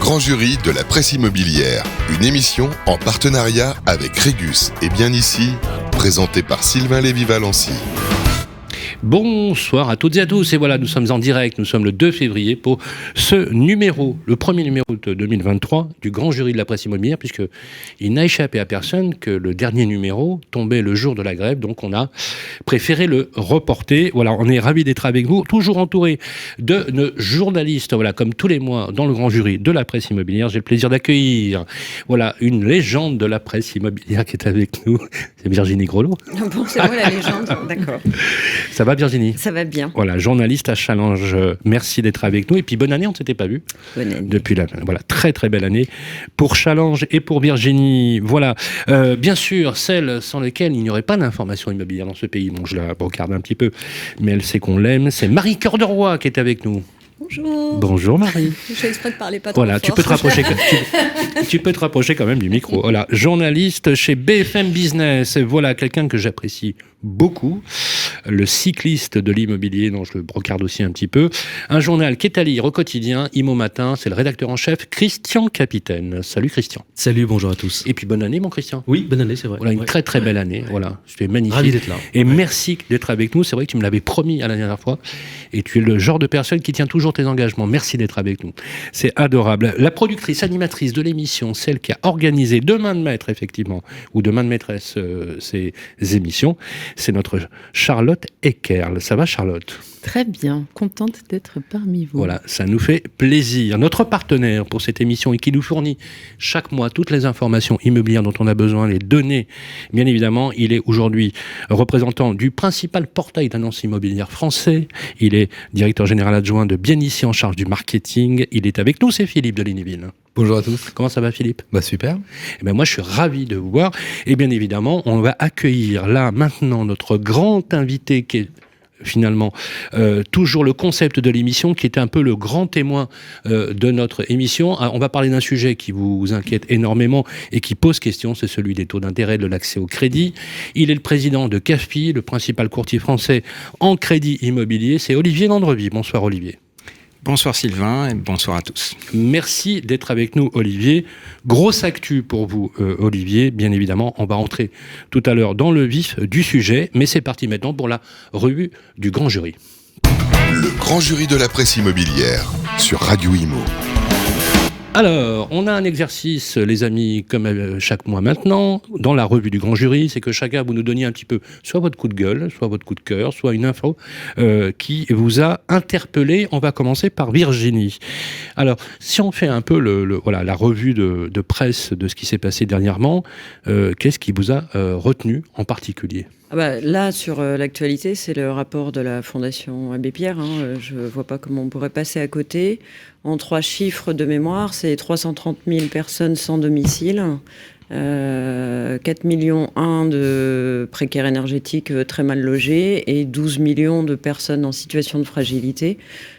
grand jury de la presse immobilière. Une émission en partenariat avec Régus et Bien Ici, présentée par Sylvain Lévy-Valency. Bonsoir à toutes et à tous, et voilà, nous sommes en direct, nous sommes le 2 février pour ce numéro, le premier numéro de 2023 du grand jury de la presse immobilière, puisqu'il n'a échappé à personne que le dernier numéro tombait le jour de la grève, donc on a préféré le reporter. Voilà, on est ravis d'être avec vous, toujours entouré de nos journalistes, voilà, comme tous les mois dans le grand jury de la presse immobilière. J'ai le plaisir d'accueillir, voilà, une légende de la presse immobilière qui est avec nous, c'est Virginie Grelot. Bon, c'est moi la légende, d'accord. Ça va Virginie ? Ça va bien. Voilà, journaliste à Challenge, merci d'être avec nous. Et puis bonne année, on ne s'était pas vu. Bonne année. Depuis voilà, très très belle année pour Challenge et pour Virginie. Voilà, bien sûr, celle sans laquelle il n'y aurait pas d'information immobilière dans ce pays. Bon, je la brocarde un petit peu, mais elle sait qu'on l'aime. C'est Marie Cœur de Roi qui est avec nous. Bonjour. Bonjour Marie. Je fais exprès de parler pas trop Voilà, fort. tu peux te rapprocher quand même du micro. Voilà, journaliste chez BFM Business. Voilà, quelqu'un que j'apprécie beaucoup, le cycliste de l'immobilier, dont je le brocarde aussi un petit peu. Un journal qui est à lire au quotidien, Immo Matin, c'est le rédacteur en chef, Christian Capitaine. Salut Christian. Salut, bonjour à tous. Et puis bonne année mon Christian. Oui, bonne année, c'est vrai. Voilà, une très très belle année. Voilà, c'était magnifique. Ravi d'être là. Et merci d'être avec nous. C'est vrai que tu me l'avais promis à la dernière fois. Et tu es le genre de personne qui tient toujours tes engagements. Merci d'être avec nous. C'est adorable. La productrice, animatrice de l'émission, celle qui a organisé de main de maître, effectivement, ou de main de maîtresse, ces émissions, c'est notre Charlotte Eckerl. Ça va Charlotte ? Très bien, contente d'être parmi vous. Voilà, ça nous fait plaisir. Notre partenaire pour cette émission et qui nous fournit chaque mois toutes les informations immobilières dont on a besoin, les données, bien évidemment, il est aujourd'hui représentant du principal portail d'annonces immobilières français. Il est directeur général adjoint de Bien Ici en charge du marketing. Il est avec nous, c'est Philippe de Lignéville. Bonjour à tous. Comment ça va Philippe ? Super. Eh bien, moi je suis ravi de vous voir. Et bien évidemment, on va accueillir là maintenant notre grand invité qui est finalement toujours le concept de l'émission, qui est un peu le grand témoin de notre émission. On va parler d'un sujet qui vous inquiète énormément et qui pose question, c'est celui des taux d'intérêt, de l'accès au crédit. Il est le président de CAFPI, le principal courtier français en crédit immobilier. C'est Olivier Landrevie. Bonsoir Olivier. Bonsoir Sylvain et bonsoir à tous. Merci d'être avec nous Olivier. Grosse actu pour vous Olivier, bien évidemment. On va entrer tout à l'heure dans le vif du sujet, mais c'est parti maintenant pour la revue du grand jury. Le grand jury de la presse immobilière sur Radio Imo. Alors, on a un exercice, les amis, comme chaque mois maintenant, dans la revue du grand jury, c'est que chacun vous nous donniez un petit peu soit votre coup de gueule, soit votre coup de cœur, soit une info qui vous a interpellé. On va commencer par Virginie. Alors, si on fait un peu la revue de presse de ce qui s'est passé dernièrement, qu'est-ce qui vous a retenu en particulier ? Là, sur l'actualité, c'est le rapport de la Fondation Abbé Pierre. Je ne vois pas comment on pourrait passer à côté. En 3 chiffres de mémoire, c'est 330 000 personnes sans domicile, 4 millions de précaires énergétiques très mal logés et 12 millions de personnes en situation de fragilité.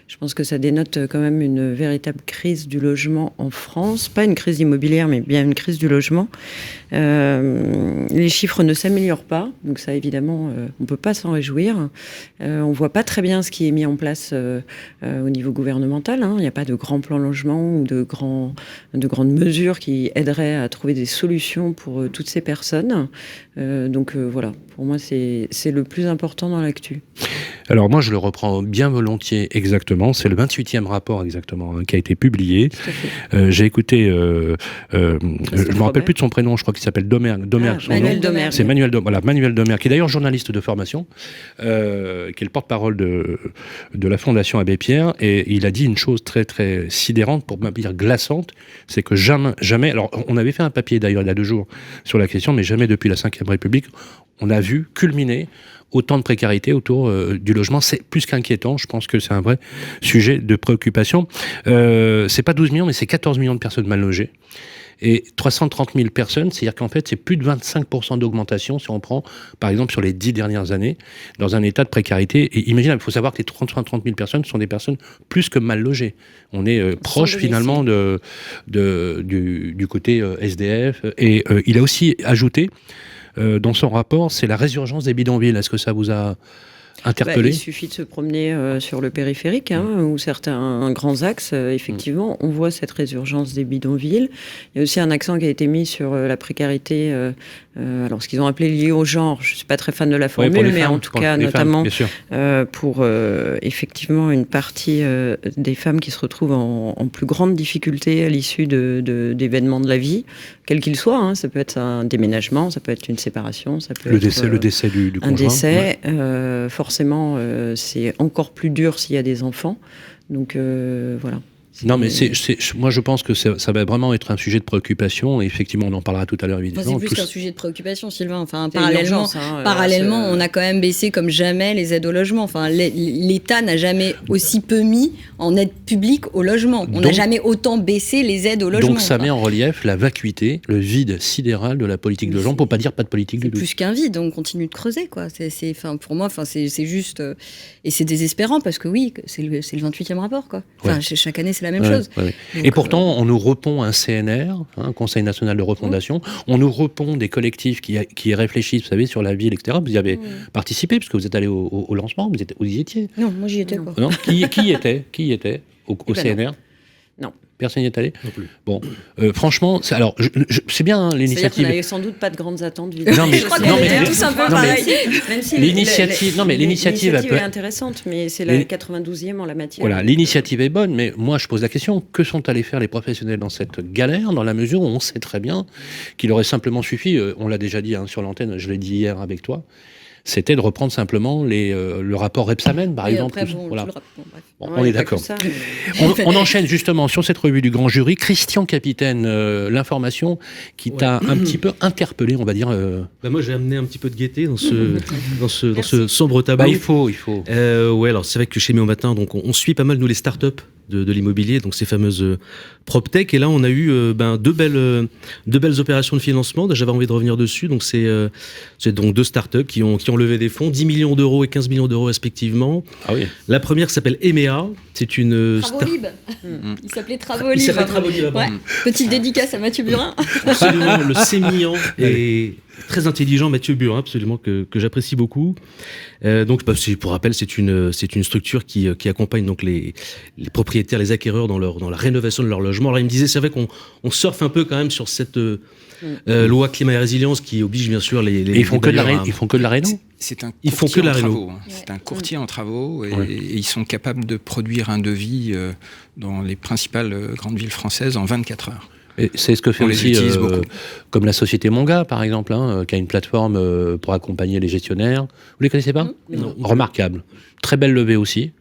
Je pense que ça dénote quand même une véritable crise du logement en France. Pas une crise immobilière, mais bien une crise du logement. Les chiffres ne s'améliorent pas, donc ça évidemment, on ne peut pas s'en réjouir. On ne voit pas très bien ce qui est mis en place au niveau gouvernemental. Il n'y a pas de grand plan logement ou de grandes mesures qui aideraient à trouver des solutions pour toutes ces personnes. Voilà, pour moi c'est le plus important dans l'actu. Alors moi je le reprends bien volontiers exactement, c'est le 28e rapport exactement qui a été publié. J'ai écouté, je ne me rappelle plus de son prénom, je crois qu'il s'appelle Domergue. Manuel Domergue. C'est Manuel Domergue, qui est d'ailleurs journaliste de formation, qui est le porte-parole de la Fondation Abbé Pierre, et il a dit une chose très très sidérante, pour ne pas dire glaçante, c'est que jamais, alors on avait fait un papier d'ailleurs il y a 2 jours sur la question, mais jamais depuis la Ve République, on a vu culminer autant de précarité autour du logement. C'est plus qu'inquiétant. Je pense que c'est un vrai sujet de préoccupation. C'est pas 12 millions, mais c'est 14 millions de personnes mal logées. Et 330 000 personnes, c'est-à-dire qu'en fait, c'est plus de 25% d'augmentation si on prend, par exemple, sur les 10 dernières années, dans un état de précarité. Et imaginez, il faut savoir que les 330 000 personnes sont des personnes plus que mal logées. On est proche finalement du côté SDF. Et il a aussi ajouté, dans son rapport, c'est la résurgence des bidonvilles. Est-ce que ça vous a interpellé. Il suffit de se promener sur le périphérique, ou certains grands axes. Effectivement, on voit cette résurgence des bidonvilles. Il y a aussi un accent qui a été mis sur la précarité, alors ce qu'ils ont appelé lié au genre. Je ne suis pas très fan de la formule, mais en tout cas, notamment pour effectivement une partie des femmes qui se retrouvent en plus grande difficulté à l'issue d'événements de la vie, quel qu'il soit. Ça peut être un déménagement, ça peut être une séparation, ça peut être le décès du conjoint. Un décès, forcément, c'est encore plus dur s'il y a des enfants. Donc voilà. Non, mais moi je pense que ça va vraiment être un sujet de préoccupation. Et effectivement, on en parlera tout à l'heure, évidemment. C'est plus qu'un sujet de préoccupation, Sylvain. Enfin, parallèlement, on a quand même baissé comme jamais les aides au logement. Enfin, l'État n'a jamais aussi peu mis en aide publique au logement. On n'a jamais autant baissé les aides au logement. Donc ça met en relief la vacuité, le vide sidéral de la politique de logement, pour pas dire pas de politique du tout. Plus qu'un vide, on continue de creuser, quoi. Pour moi, c'est juste... et c'est désespérant, parce que oui, c'est le 28e rapport, quoi. Enfin, chaque année, c'est la même chose. Donc, et pourtant, on nous repond un CNR, un Conseil national de refondation, on nous repond des collectifs qui réfléchissent, vous savez, sur la ville, etc. Vous y avez participé, parce que vous êtes allé au lancement, vous y étiez. Non, moi j'y étais, quoi. Non, qui y était au CNR? Non. Personne n'y est allé ? Non plus. Bon, franchement, c'est bien l'initiative. C'est-à-dire qu'on n'avait sans doute pas de grandes attentes. Non, mais je crois qu'on était tous un peu pareil. Même si l'initiative est intéressante, mais c'est la 92e en la matière. Voilà, l'initiative est bonne, mais moi je pose la question, que sont allés faire les professionnels dans cette galère, dans la mesure où on sait très bien qu'il aurait simplement suffi, on l'a déjà dit sur l'antenne, je l'ai dit hier avec toi, c'était de reprendre simplement le rapport Rebsamen, par exemple. Après, on est d'accord. On enchaîne justement sur cette revue du grand jury. Christian Capitaine, l'information qui t'a un petit peu interpellé, on va dire. Moi, j'ai amené un petit peu de gaieté dans ce sombre tableau. Il faut. Alors c'est vrai que chez Méo Matin, donc on suit pas mal nous les startups de l'immobilier, donc ces fameuses PropTech. Et là, on a eu deux belles opérations de financement. J'avais envie de revenir dessus. Donc c'est donc deux startups qui ont levé des fonds, 10 millions d'euros et 15 millions d'euros respectivement. Ah oui. La première s'appelle EMEA. C'est une Travolib. Il s'appelait Travolib. Ouais. Petite dédicace à Mathieu Burin. Absolument, le sémillant et très intelligent Mathieu Burin, absolument, que j'apprécie beaucoup. Donc, pour rappel, c'est une structure qui accompagne donc les propriétaires, les acquéreurs dans la rénovation de leur logement. Alors, il me disait, c'est vrai qu'on surfe un peu quand même sur cette loi climat et résilience qui oblige bien sûr les ils font que de la réno. C'est un courtier en travaux. C'est un courtier en travaux et ils sont capables de produire un devis dans les principales grandes villes françaises en 24 heures. Et c'est ce que fait aussi, comme la société Monga, par exemple, qui a une plateforme pour accompagner les gestionnaires. Vous les connaissez pas ? Non. Remarquable. Très belle levée aussi.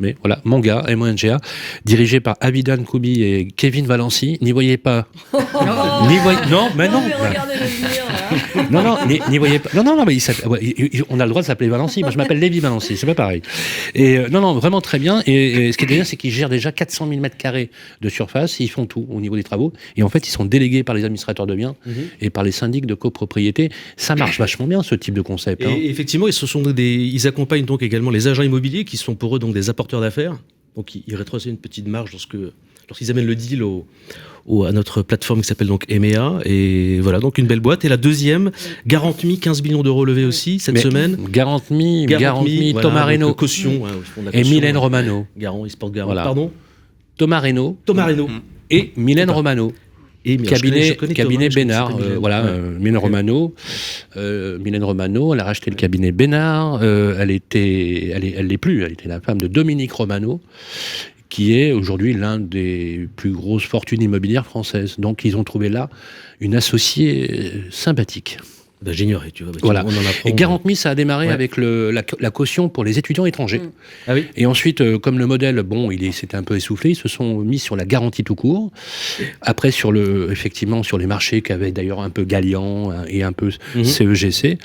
Mais voilà, Monga, M-O-N-G-A, dirigé par Avidan Koubi et Kevin Valency. N'y voyez pas. Non, mais non. N'y voyez pas. Non, mais on a le droit de s'appeler Valency. Moi, je m'appelle Lévi Valency, c'est pas pareil. Et non, vraiment très bien. Et ce qui est bien, c'est qu'ils gèrent déjà 400 000 mètres carrés de surface. Ils font tout au niveau des travaux. Et en fait, ils sont délégués par les administrateurs de biens et par les syndics de copropriété. Ça marche vachement bien, ce type de concept. Et effectivement, ils accompagnent donc également les agents immobiliers qui sont pour eux donc des apporteurs d'affaires. Donc, ils rétrocèdent une petite marge lorsqu'ils amènent le deal à notre plateforme qui s'appelle donc EMEA. Et voilà, donc une belle boîte. Et la deuxième, Garant-Me, 15 millions d'euros levés aussi cette semaine. Garant-Me, voilà, Thomas Reynaud. Caution. Et Mylène Romano. Garant, ils se portent garant. Voilà. Pardon ? Thomas Reynaud. Et Mylène Romano. Cabinet Bénard, Mylène Romano. Mylène Romano, elle a racheté le cabinet Bénard. Elle l'est plus. Elle était la femme de Dominique Romano, qui est aujourd'hui l'un des plus grosses fortunes immobilières françaises. Donc ils ont trouvé là une associée sympathique. J'ignorais, tu vois. Voilà. Et Garant-Me, ça a démarré avec la caution pour les étudiants étrangers. Ah oui. Et ensuite, comme le modèle, s'était un peu essoufflé, ils se sont mis sur la garantie tout court. Après, effectivement, sur les marchés qu'avaient d'ailleurs un peu Gallian et un peu CEGC.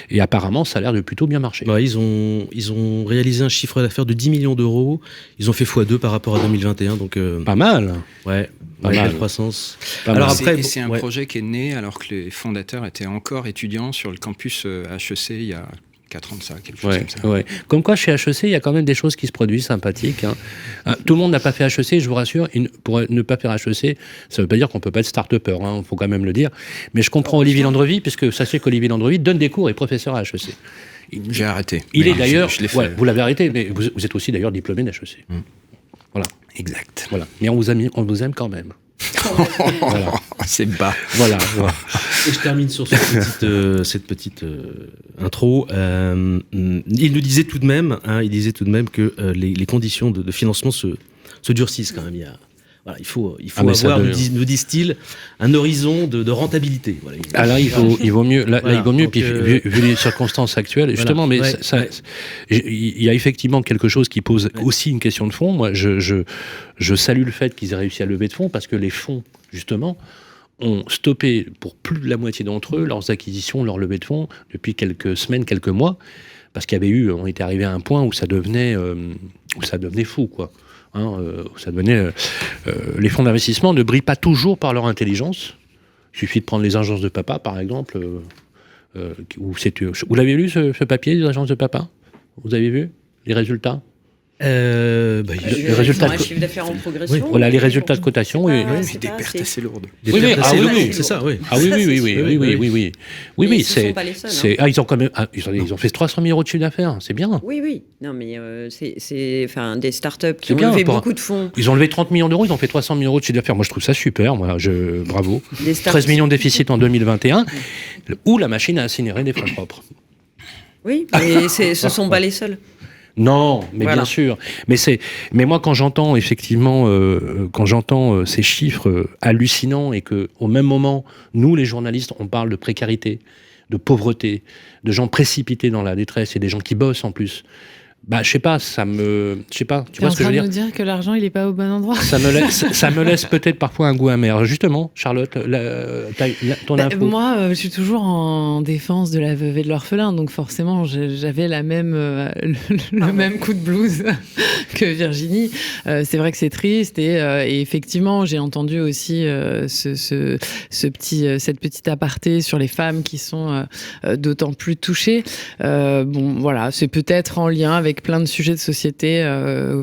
Et apparemment, ça a l'air de plutôt bien marcher. Ils ont réalisé un chiffre d'affaires de 10 millions d'euros. Ils ont fait x2 par rapport à 2021. Donc, pas mal. Ouais. Belle croissance. Alors après, c'est un projet qui est né alors que les fondateurs étaient encore étudiants sur le campus HEC il y a 4 ans de ça, quelque chose comme ça. Ouais. Comme quoi, chez HEC, il y a quand même des choses qui se produisent sympathiques. Tout le monde n'a pas fait HEC, je vous rassure. Pour ne pas faire HEC, ça ne veut pas dire qu'on ne peut pas être start-upper, il faut quand même le dire. Mais je comprends Olivier Landrevie, puisque sachez qu'Olivier Landrevie donne des cours et est professeur à HEC. J'ai arrêté. Il est d'ailleurs... Je l'ai fait. Ouais, vous l'avez arrêté, mais vous êtes aussi d'ailleurs diplômé d'HEC. Voilà. Exact. Voilà. Mais on vous aime quand même. Voilà. C'est bas. Voilà. Et je termine sur cette petite intro. Il nous disait tout de même, que les conditions de financement se durcissent quand même. Il faut avoir, nous disent-ils, un horizon de rentabilité. Voilà. Alors il vaut mieux. Il vaut mieux. Puis vu les circonstances actuelles, justement, mais il y a effectivement quelque chose qui pose aussi une question de fond. Moi, je salue le fait qu'ils aient réussi à lever de fonds parce que les fonds, justement, ont stoppé pour plus de la moitié d'entre eux leurs acquisitions, leurs levées de fonds depuis quelques semaines, quelques mois, parce on était arrivé à un point où ça devenait fou, quoi. Ça devenait les fonds d'investissement ne brillent pas toujours par leur intelligence. Il suffit de prendre les agences de papa, par exemple. Vous l'avez lu ce papier des agences de papa? Vous avez vu les résultats? Les résultats de chiffre d'affaires en progression. Oui. Voilà les résultats de cotation. Des pertes assez lourdes. C'est ça, oui. Ah oui. Oui, ce ne sont pas les seuls. Ils ont fait 300 000 euros de chiffre d'affaires, c'est bien. Oui. Non, mais c'est des startups qui ont levé beaucoup de fonds. Ils ont levé 30 millions d'euros, ils ont fait 300 000 euros de chiffre d'affaires. Moi, je trouve ça super. Bravo. 13 millions de déficit en 2021, où la machine a incinéré des fonds propres. Oui, mais ce ne sont pas les seuls. Non, mais bien sûr. Mais moi, quand j'entends effectivement, ces chiffres hallucinants et que, au même moment, nous, les journalistes, on parle de précarité, de pauvreté, de gens précipités dans la détresse et des gens qui bossent en plus. Je sais pas, tu vois ce que je veux dire? Tu es en train de nous dire que l'argent, il est pas au bon endroit? Ça me laisse peut-être parfois un goût amer. Justement, Charlotte, ton info. Moi, je suis toujours en défense de la veuve et de l'orphelin, donc forcément, j'avais le même coup de blues que Virginie. C'est vrai que c'est triste et effectivement, j'ai entendu aussi cette petite aparté sur les femmes qui sont d'autant plus touchées. Voilà, c'est peut-être en lien avec plein de sujets de société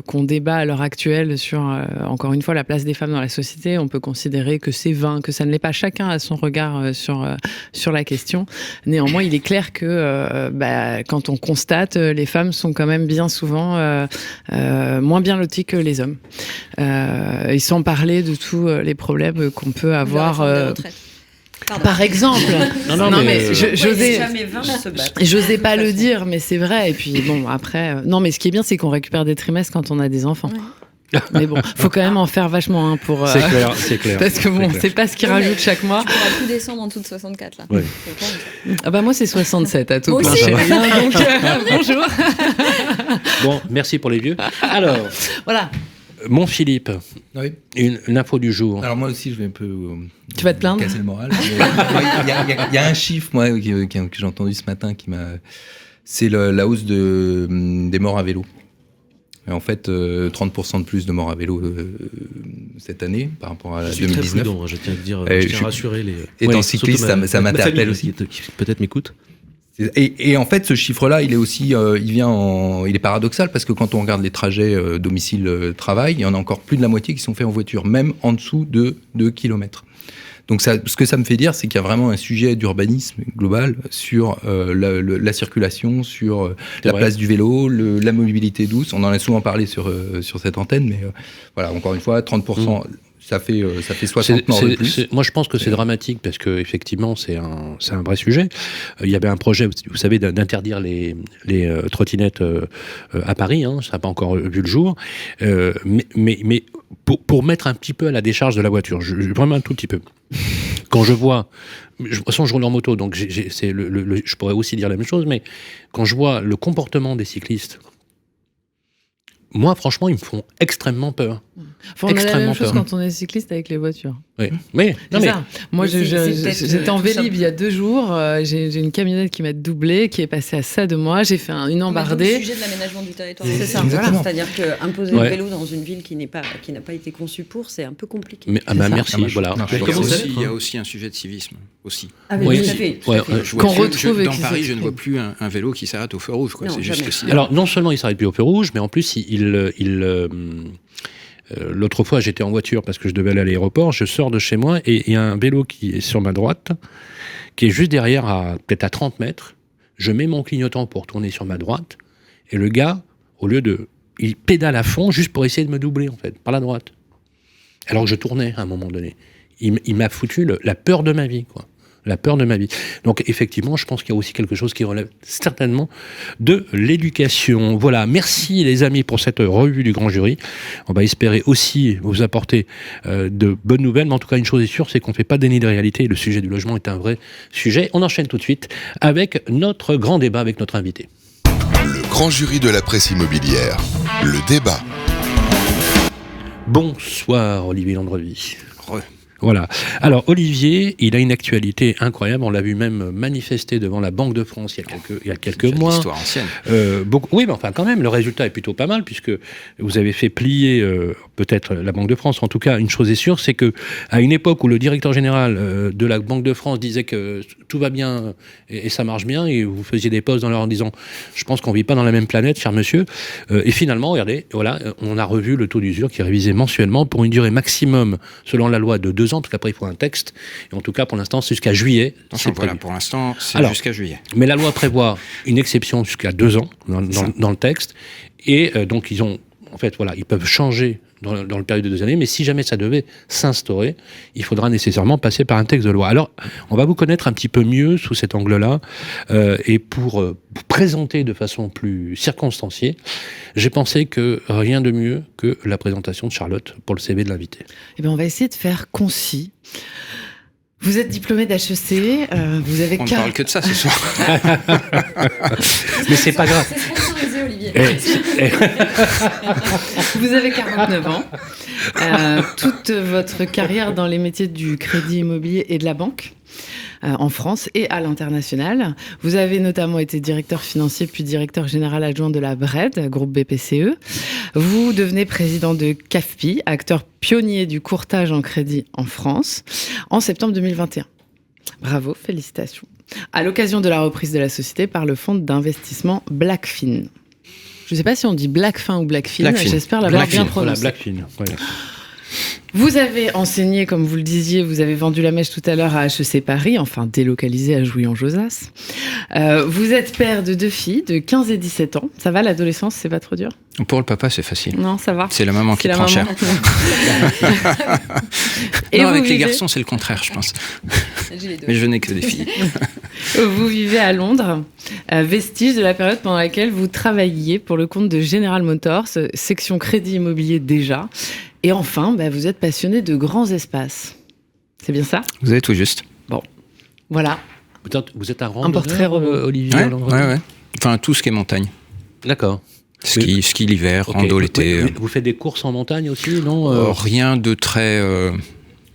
qu'on débat à l'heure actuelle sur, encore une fois, la place des femmes dans la société. On peut considérer que c'est vain, que ça ne l'est pas. Chacun a son regard sur la question. Néanmoins, il est clair que quand on constate, les femmes sont quand même bien souvent moins bien loties que les hommes. Et sans parler de tous les problèmes qu'on peut avoir... Par exemple. Non, mais j'osais pas le dire, mais c'est vrai. Et puis bon, après, non, mais ce qui est bien, c'est qu'on récupère des trimestres quand on a des enfants. Ouais. Mais bon, faut quand même en faire vachement pour. C'est clair. Parce que bon, c'est pas ce qu'ils rajoutent chaque mois. Tu pourras plus descendre en dessous de 64 là. Ouais. Moi c'est 67 à tout plein. Donc bonjour. Bon, merci pour les vieux. Alors. Voilà. Mon Philippe, une info du jour. Alors moi aussi, je vais un peu tu vas te plaindre casser le moral. Il y a un chiffre, moi, que j'ai entendu ce matin, c'est la hausse des morts à vélo. Et en fait, 30% de plus de morts à vélo cette année par rapport à 2019. Je suis très prudent, je tiens à dire, je tiens à rassurer les... Étant cycliste, ça m'interpelle aussi. Qui peut-être m'écoute. Et en fait, ce chiffre-là, il est aussi, il est paradoxal parce que quand on regarde les trajets domicile-travail, il y en a encore plus de la moitié qui sont faits en voiture, même en dessous de 2 km. Donc ce que ça me fait dire, c'est qu'il y a vraiment un sujet d'urbanisme global sur la circulation, sur la place du vélo, la mobilité douce. On en a souvent parlé sur cette antenne, mais voilà, encore une fois, 30%. Ça fait 60 morts de plus. Moi, je pense que c'est dramatique parce que effectivement, c'est un vrai sujet. Il y avait un projet, vous savez, d'interdire les trottinettes à Paris. Ça n'a pas encore vu le jour. Mais pour mettre un petit peu à la décharge de la voiture, vraiment un tout petit peu. Quand je vois, de toute façon, je roule en moto, donc je pourrais aussi dire la même chose. Mais quand je vois le comportement des cyclistes. Moi, franchement, ils me font extrêmement peur. On a la même chose quand on est cycliste avec les voitures. Oui. Ça. Moi, j'étais en Vélib il y a 2 jours. J'ai une camionnette qui m'a doublé, qui est passée à ça de moi. J'ai fait une embardée. C'est le sujet de l'aménagement du territoire. C'est ça. Voilà. C'est-à-dire qu'imposer le vélo dans une ville qui n'a pas été conçue pour, c'est un peu compliqué. Merci. Voilà. Il y a aussi un sujet de civisme aussi. Oui, tout à fait. Qu'on retrouve dans Paris, je ne vois plus un vélo qui s'arrête au feu rouge. C'est juste sidérant. Alors, non seulement il s'arrête plus au feu rouge, mais en plus, l'autre fois, j'étais en voiture parce que je devais aller à l'aéroport. Je sors de chez moi et il y a un vélo qui est sur ma droite, qui est juste derrière, peut-être à 30 mètres, je mets mon clignotant pour tourner sur ma droite, et le gars, au lieu de... il pédale à fond juste pour essayer de me doubler, en fait, par la droite. Alors que je tournais à un moment donné. Il m'a foutu la peur de ma vie, quoi. La peur de ma vie. Donc, effectivement, je pense qu'il y a aussi quelque chose qui relève certainement de l'éducation. Voilà. Merci, les amis, pour cette revue du Grand Jury. On va espérer aussi vous apporter de bonnes nouvelles. Mais en tout cas, une chose est sûre, c'est qu'on ne fait pas déni de réalité. Et le sujet du logement est un vrai sujet. On enchaîne tout de suite avec notre grand débat avec notre invité. Le Grand Jury de la presse immobilière. Le débat. Bonsoir, Olivier Landrevi. Voilà. Alors, Olivier, il a une actualité incroyable. On l'a vu même manifester devant la Banque de France il y a quelques mois. C'est une histoire ancienne. Oui, mais enfin, quand même, le résultat est plutôt pas mal, puisque vous avez fait plier, peut-être la Banque de France. En tout cas, une chose est sûre, c'est que à une époque où le directeur général de la Banque de France disait que tout va bien et ça marche bien, et vous faisiez des posts en disant « Je pense qu'on vit pas dans la même planète, cher monsieur ». Et finalement, regardez, voilà, on a revu le taux d'usure qui est révisé mensuellement pour une durée maximum, selon la loi, de 2 ans. En tout cas, après, il faut un texte. Et en tout cas, pour l'instant, c'est jusqu'à juillet. Attention, voilà, pour l'instant, c'est jusqu'à juillet. Mais la loi prévoit une exception jusqu'à 2 ans dans le texte. Et donc, ils peuvent changer dans le période de 2 années. Mais si jamais ça devait s'instaurer, il faudra nécessairement passer par un texte de loi. Alors, on va vous connaître un petit peu mieux sous cet angle-là. Et pour vous présenter de façon plus circonstanciée, j'ai pensé que rien de mieux que la présentation de Charlotte pour le CV de l'invité. Eh bien, on va essayer de faire concis. Vous êtes diplômé d'HEC, vous avez... On ne parle que de ça ce soir. Mais c'est pas grave. C'est sponsorisé, Olivier. Vous avez 49 ans. Toute votre carrière dans les métiers du crédit immobilier et de la banque. En France et à l'international. Vous avez notamment été directeur financier puis directeur général adjoint de la BRED, groupe BPCE. Vous devenez président de CAFPI, acteur pionnier du courtage en crédit en France, en septembre 2021. Bravo, félicitations. À l'occasion de la reprise de la société par le fonds d'investissement Blackfin. Je ne sais pas si on dit Blackfin ou Blackfin, j'espère l'avoir bien prononcé. Voilà, Blackfin, ouais. Vous avez enseigné, comme vous le disiez, vous avez vendu la mèche tout à l'heure à HEC Paris, enfin délocalisé à Jouy-en-Josas. Vous êtes père de 2 filles de 15 et 17 ans. Ça va, l'adolescence, c'est pas trop dur ? Pour le papa, c'est facile. Non, ça va. C'est la maman qui prend cher. Et non, avec les garçons, c'est le contraire, je pense. Mais je n'ai que des filles. Vous vivez à Londres, vestige de la période pendant laquelle vous travailliez pour le compte de General Motors, section crédit immobilier déjà. Et enfin, vous êtes passionné de grands espaces. C'est bien ça ? Vous avez tout juste. Bon, voilà. Vous êtes un portrait Olivier. Ouais. Enfin, tout ce qui est montagne. D'accord. Ski l'hiver, rando l'été. Vous faites des courses en montagne aussi, non Rien de très...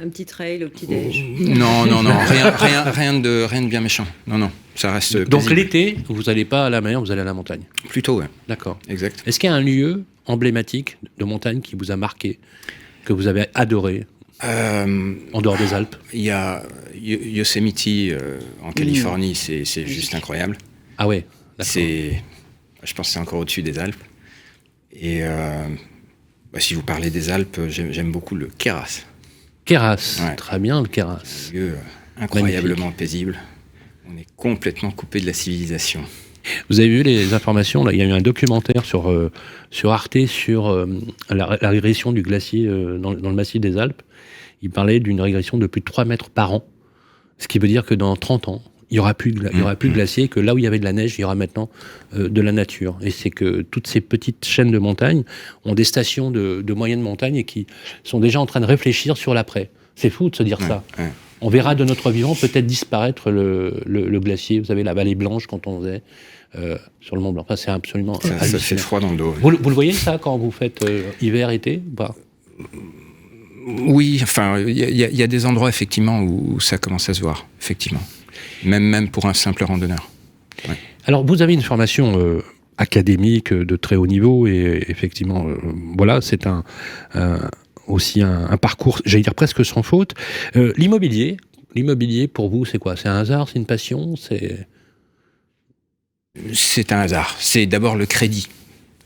Un petit trail au petit-déj. Non, rien de bien méchant. Non, ça reste Donc paisible. l'été, vous n'allez pas à la mer, vous allez à la montagne. Plutôt, ouais. D'accord. Exact. Est-ce qu'il y a un lieu emblématique de montagne qui vous a marqué, que vous avez adoré, en dehors des Alpes ? Il y a Yosemite en Californie, c'est juste incroyable. Ah ouais, d'accord. Je pense que c'est encore au-dessus des Alpes. Et si vous parlez des Alpes, j'aime beaucoup le Queyras. Queyras, ouais. Très bien le Queyras. Un lieu incroyablement paisible. On est complètement coupé de la civilisation. Vous avez vu les informations là, il y a eu un documentaire sur Arte sur la régression du glacier dans le massif des Alpes. Il parlait d'une régression de plus de 3 mètres par an. Ce qui veut dire que dans 30 ans, il n'y aura plus de glacier, que là où il y avait de la neige, il y aura maintenant de la nature. Et c'est que toutes ces petites chaînes de montagnes ont des stations de moyenne montagne et qui sont déjà en train de réfléchir sur l'après. C'est fou de se dire ça. Ouais. On verra de notre vivant peut-être disparaître le glacier. Vous savez, la vallée blanche quand on faisait sur le Mont Blanc. Enfin, c'est absolument ça fait froid dans le dos. Vous le voyez ça quand vous faites hiver, été ou pas ? Oui, enfin, il y a des endroits effectivement où ça commence à se voir, effectivement. Même pour un simple randonneur. Ouais. Alors, vous avez une formation académique de très haut niveau et effectivement, voilà, c'est aussi un parcours, j'allais dire presque sans faute. L'immobilier, pour vous, c'est quoi ? C'est un hasard ? C'est une passion ? C'est un hasard. C'est d'abord le crédit.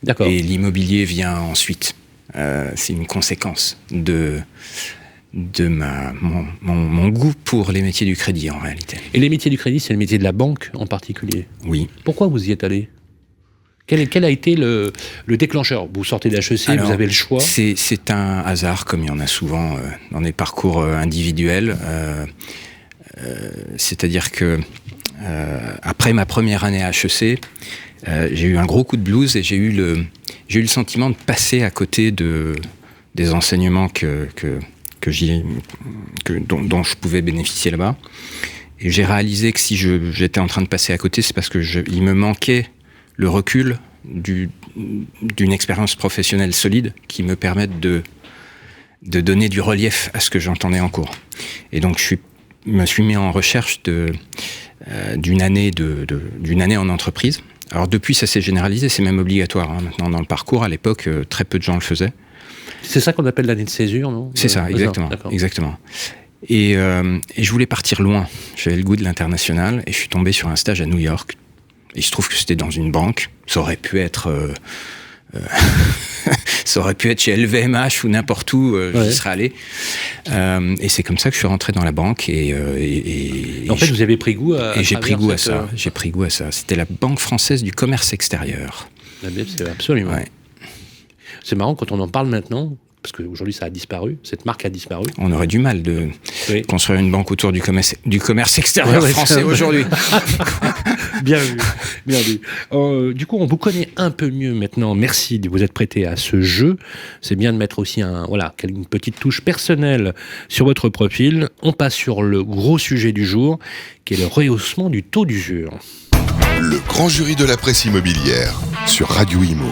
D'accord. Et l'immobilier vient ensuite. C'est une conséquence de mon goût pour les métiers du crédit, en réalité. Et les métiers du crédit, c'est le métier de la banque en particulier? Oui. Pourquoi vous y êtes allé? Quel a été le déclencheur? Vous sortez d'HEC, vous avez le choix. C'est un hasard, comme il y en a souvent dans des parcours individuels. C'est-à-dire que après ma première année à HEC, j'ai eu un gros coup de blues et j'ai eu le sentiment de passer à côté des enseignements dont je pouvais bénéficier là-bas. Et j'ai réalisé que si j'étais en train de passer à côté, c'est parce que il me manquait le recul d'une expérience professionnelle solide qui me permette de donner du relief à ce que j'entendais en cours. Et donc je me suis mis en recherche d'une année en entreprise. Alors depuis, ça s'est généralisé, c'est même obligatoire. Maintenant, dans le parcours, à l'époque, très peu de gens le faisaient. C'est ça qu'on appelle l'année de césure, non? C'est ça, exactement. Exactement. Et je voulais partir loin. J'avais le goût de l'international et je suis tombé sur un stage à New York. Il se trouve que c'était dans une banque. Ça aurait pu être chez LVMH ou n'importe où, j'y serais allé. Et c'est comme ça que je suis rentré dans la banque. En fait, vous avez pris goût à... Et j'ai pris goût à ça. J'ai pris goût à ça. C'était la Banque française du commerce extérieur. La BFC, absolument. Ouais. C'est marrant quand on en parle maintenant, parce qu'aujourd'hui ça a disparu, cette marque a disparu. On aurait du mal de construire une banque autour du commerce extérieur français aujourd'hui. Bien vu, bien vu. Du coup, on vous connaît un peu mieux maintenant. Merci de vous être prêté à ce jeu. C'est bien de mettre aussi une petite touche personnelle sur votre profil. On passe sur le gros sujet du jour, qui est le rehaussement du taux d'usure. Le grand jury de la presse immobilière sur Radio Imo.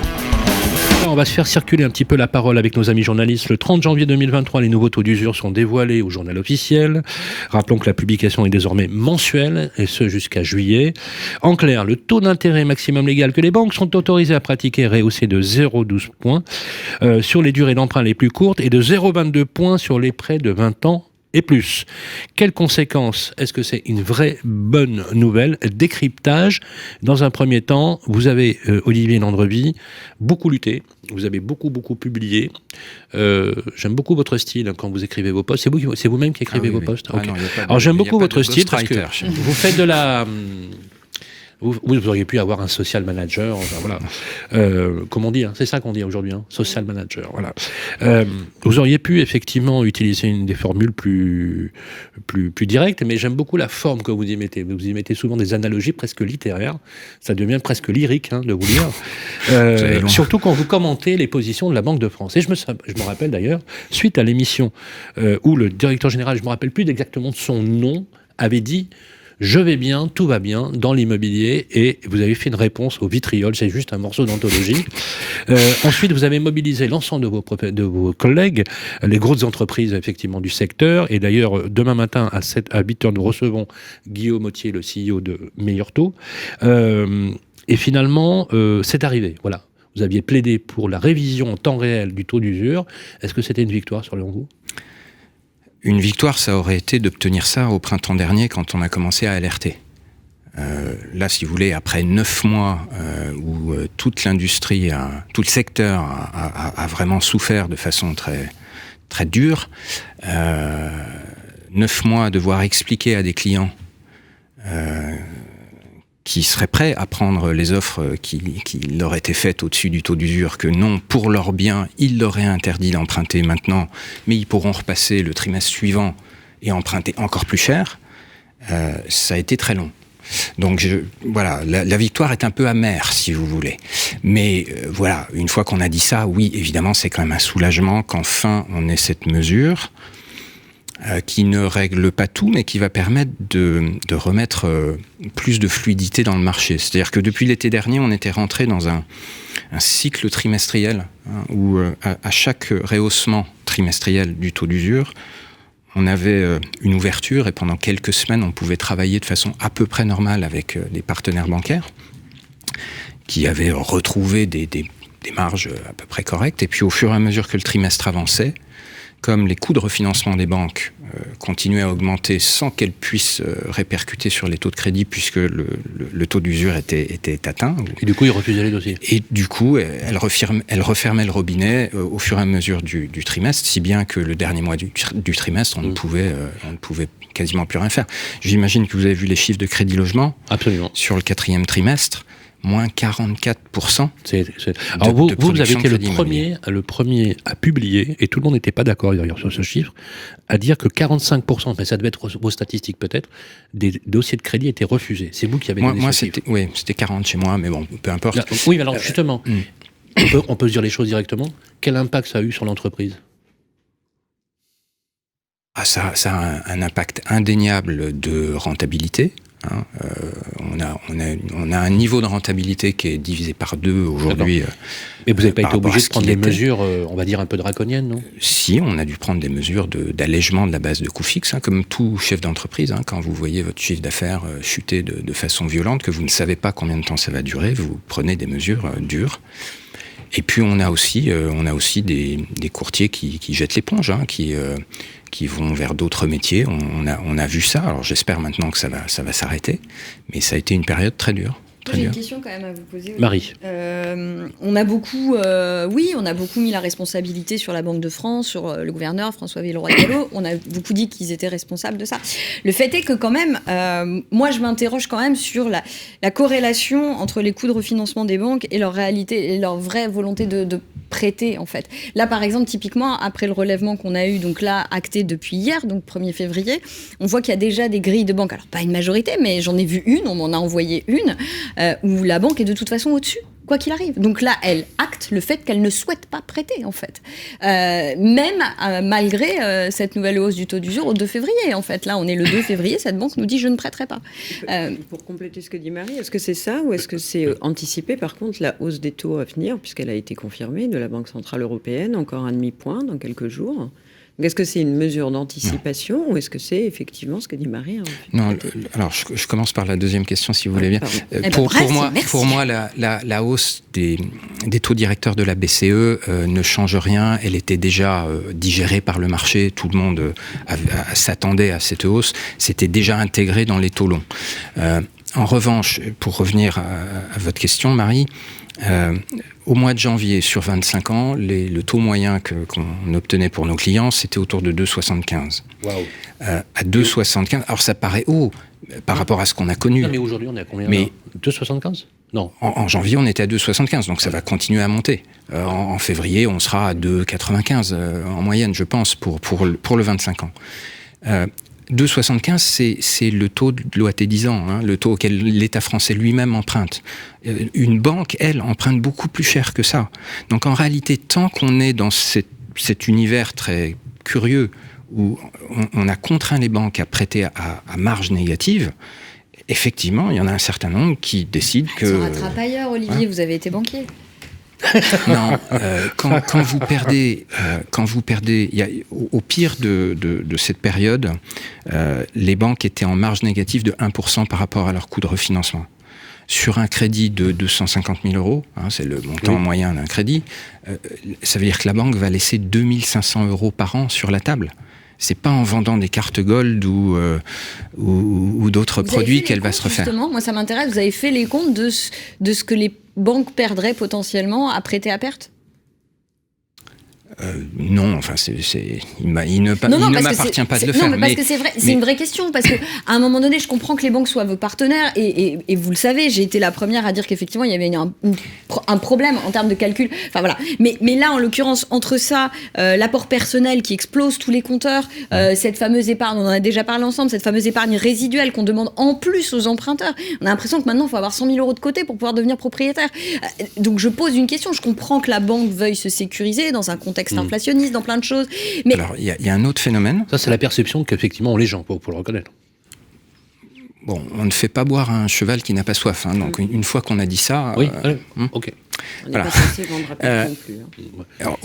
On va se faire circuler un petit peu la parole avec nos amis journalistes. Le 30 janvier 2023, les nouveaux taux d'usure sont dévoilés au journal officiel. Rappelons que la publication est désormais mensuelle, et ce jusqu'à juillet. En clair, le taux d'intérêt maximum légal que les banques sont autorisées à pratiquer est rehaussé de 0,12 points sur les durées d'emprunt les plus courtes et de 0,22 points sur les prêts de 20 ans et plus. Quelles conséquences? Est-ce que c'est une vraie bonne nouvelle? Décryptage. Dans un premier temps, vous avez, Olivier Landrevie, beaucoup lutté. Vous avez beaucoup publié. J'aime beaucoup votre style quand vous écrivez vos posts. C'est vous-même qui écrivez vos posts? Okay. Alors j'aime beaucoup votre style parce que vous faites de la... Vous auriez pu avoir un social manager, voilà. Comme on dit, c'est ça qu'on dit aujourd'hui, social manager, voilà. Vous auriez pu effectivement utiliser une des formules plus directes, mais j'aime beaucoup la forme que vous y mettez. Vous y mettez souvent des analogies presque littéraires. Ça devient presque lyrique de vous lire. Surtout quand vous commentez les positions de la Banque de France. Et je me rappelle d'ailleurs, suite à l'émission où le directeur général, je ne me rappelle plus exactement de son nom, avait dit: je vais bien, tout va bien dans l'immobilier, et vous avez fait une réponse au vitriol, c'est juste un morceau d'anthologie. Ensuite, vous avez mobilisé l'ensemble de vos collègues, les grosses entreprises effectivement du secteur, et d'ailleurs demain matin à 8h nous recevons Guillaume Mottier, le CEO de Meilleur Taux, et finalement c'est arrivé, voilà. Vous aviez plaidé pour la révision en temps réel du taux d'usure. Est-ce que c'était une victoire selon vous ? Une victoire, ça aurait été d'obtenir ça au printemps dernier quand on a commencé à alerter. Là, si vous voulez, après 9 mois où toute l'industrie, tout le secteur a vraiment souffert de façon très, très dure, 9 mois à devoir expliquer à des clients qui seraient prêts à prendre les offres qui leur étaient faites au-dessus du taux d'usure, que non, pour leurs biens, ils leur aient interdit d'emprunter maintenant, mais ils pourront repasser le trimestre suivant et emprunter encore plus cher, ça a été très long. Donc voilà, la victoire est un peu amère, si vous voulez. Mais voilà, une fois qu'on a dit ça, oui, évidemment, c'est quand même un soulagement qu'enfin on ait cette mesure qui ne règle pas tout, mais qui va permettre de remettre plus de fluidité dans le marché. C'est-à-dire que depuis l'été dernier, on était rentré dans un cycle trimestriel où à chaque rehaussement trimestriel du taux d'usure, on avait une ouverture et pendant quelques semaines, on pouvait travailler de façon à peu près normale avec des partenaires bancaires qui avaient retrouvé des marges à peu près correctes. Et puis au fur et à mesure que le trimestre avançait, comme les coûts de refinancement des banques continuaient à augmenter sans qu'elles puissent répercuter sur les taux de crédit, puisque le taux d'usure était atteint. Et du coup, ils refusaient les dossiers. Et du coup, elle refermait le robinet au fur et à mesure du trimestre, si bien que le dernier mois du trimestre, on ne pouvait quasiment plus rien faire. J'imagine que vous avez vu les chiffres de Crédit Logement. Absolument. Sur le 4e trimestre. Moins 44%. Alors vous avez été le premier à publier, et tout le monde n'était pas d'accord d'ailleurs sur ce chiffre, à dire que 45%, mais ça devait être vos statistiques peut-être, des dossiers de crédit étaient refusés. C'est vous qui avez donné ce chiffre. Oui, c'était 40 chez moi, mais bon, peu importe. Là, oui, mais alors justement, on peut se dire les choses directement. Quel impact ça a eu sur l'entreprise ? Ça a un impact indéniable de rentabilité. On a un niveau de rentabilité qui est divisé par 2 aujourd'hui. Mais vous n'avez pas été obligé de prendre des mesures, on va dire, un peu draconiennes, non ? Si, on a dû prendre des mesures d'allègement de la base de coûts fixes, comme tout chef d'entreprise. Quand vous voyez votre chiffre d'affaires chuter de façon violente, que vous ne savez pas combien de temps ça va durer, vous prenez des mesures dures. Et puis on a aussi des courtiers qui jettent l'éponge, qui vont vers d'autres métiers. On a vu ça. Alors j'espère maintenant que ça va s'arrêter, mais ça a été une période très dure. J'ai une question quand même à vous poser. Marie. On a beaucoup mis la responsabilité sur la Banque de France, sur le gouverneur François Villeroy-Gallo. On a beaucoup dit qu'ils étaient responsables de ça. Le fait est que quand même, moi je m'interroge quand même sur la corrélation entre les coûts de refinancement des banques et leur réalité et leur vraie volonté de prêter en fait. Là par exemple, typiquement, après le relèvement qu'on a eu, donc là acté depuis hier, donc 1er février, on voit qu'il y a déjà des grilles de banque. Alors pas une majorité, mais j'en ai vu une, on m'en a envoyé une, où la banque est de toute façon au-dessus, quoi qu'il arrive. Donc là, elle acte le fait qu'elle ne souhaite pas prêter, en fait. Malgré cette nouvelle hausse du taux d'usure au 2 février, en fait. Là, on est le 2 février, cette banque nous dit « je ne prêterai pas ». Pour compléter ce que dit Marie, est-ce que c'est ça ou est-ce que c'est anticipé, par contre, la hausse des taux à venir, puisqu'elle a été confirmée de la Banque Centrale Européenne, encore un demi-point dans quelques jours ? Donc est-ce que c'est une mesure d'anticipation ou est-ce que c'est effectivement ce que dit Marie Non, alors je commence par la deuxième question si vous voulez bien. Pour moi, la hausse des taux directeurs de la BCE ne change rien. Elle était déjà digérée par le marché. Tout le monde s'attendait à cette hausse. C'était déjà intégré dans les taux longs. En revanche, pour revenir à votre question, Marie, au mois de janvier, sur 25 ans, le taux moyen qu'on obtenait pour nos clients, c'était autour de 2,75. Waouh. À 2,75, alors ça paraît haut par rapport à ce qu'on a connu. Non, mais aujourd'hui, on est à combien ? 2,75 ? Non. En janvier, on était à 2,75, donc ça va continuer à monter. En février, on sera à 2,95 en moyenne, je pense, pour le 25 ans. 2,75, c'est le taux de l'OAT 10 ans, le taux auquel l'État français lui-même emprunte. Une banque, elle, emprunte beaucoup plus cher que ça. Donc en réalité, tant qu'on est dans cet univers très curieux où on a contraint les banques à prêter à marge négative, effectivement, il y en a un certain nombre qui décident que... Elles se rattrapent ailleurs, Olivier, vous avez été banquier. Non, quand vous perdez, au pire de cette période, les banques étaient en marge négative de 1% par rapport à leur coût de refinancement. Sur un crédit de 250 000 euros, c'est le montant moyen d'un crédit, ça veut dire que la banque va laisser 2 500 euros par an sur la table. C'est pas en vendant des cartes gold ou d'autres produits qu'elle va se refaire. Justement, moi ça m'intéresse, vous avez fait les comptes de ce que les banques perdraient potentiellement à prêter à perte ? Non, enfin, il ne m'appartient pas de le faire. Non, mais parce que c'est une vraie question, parce qu'à un moment donné, je comprends que les banques soient vos partenaires, et vous le savez, j'ai été la première à dire qu'effectivement, il y avait un problème en termes de calcul. Enfin voilà. Mais là, en l'occurrence, entre ça, l'apport personnel qui explose tous les compteurs, cette fameuse épargne, on en a déjà parlé ensemble, cette fameuse épargne résiduelle qu'on demande en plus aux emprunteurs. On a l'impression que maintenant, il faut avoir 100 000 euros de côté pour pouvoir devenir propriétaire. Donc je pose une question. Je comprends que la banque veuille se sécuriser dans un contexte inflationniste, dans plein de choses. Mais... Alors, il y a un autre phénomène. Ça, c'est la perception qu'effectivement ont les gens, pour le reconnaître. Bon, on ne fait pas boire un cheval qui n'a pas soif. Donc, une fois qu'on a dit ça... Oui, ok. On n'est pas censé vendre à perte non plus. Alors,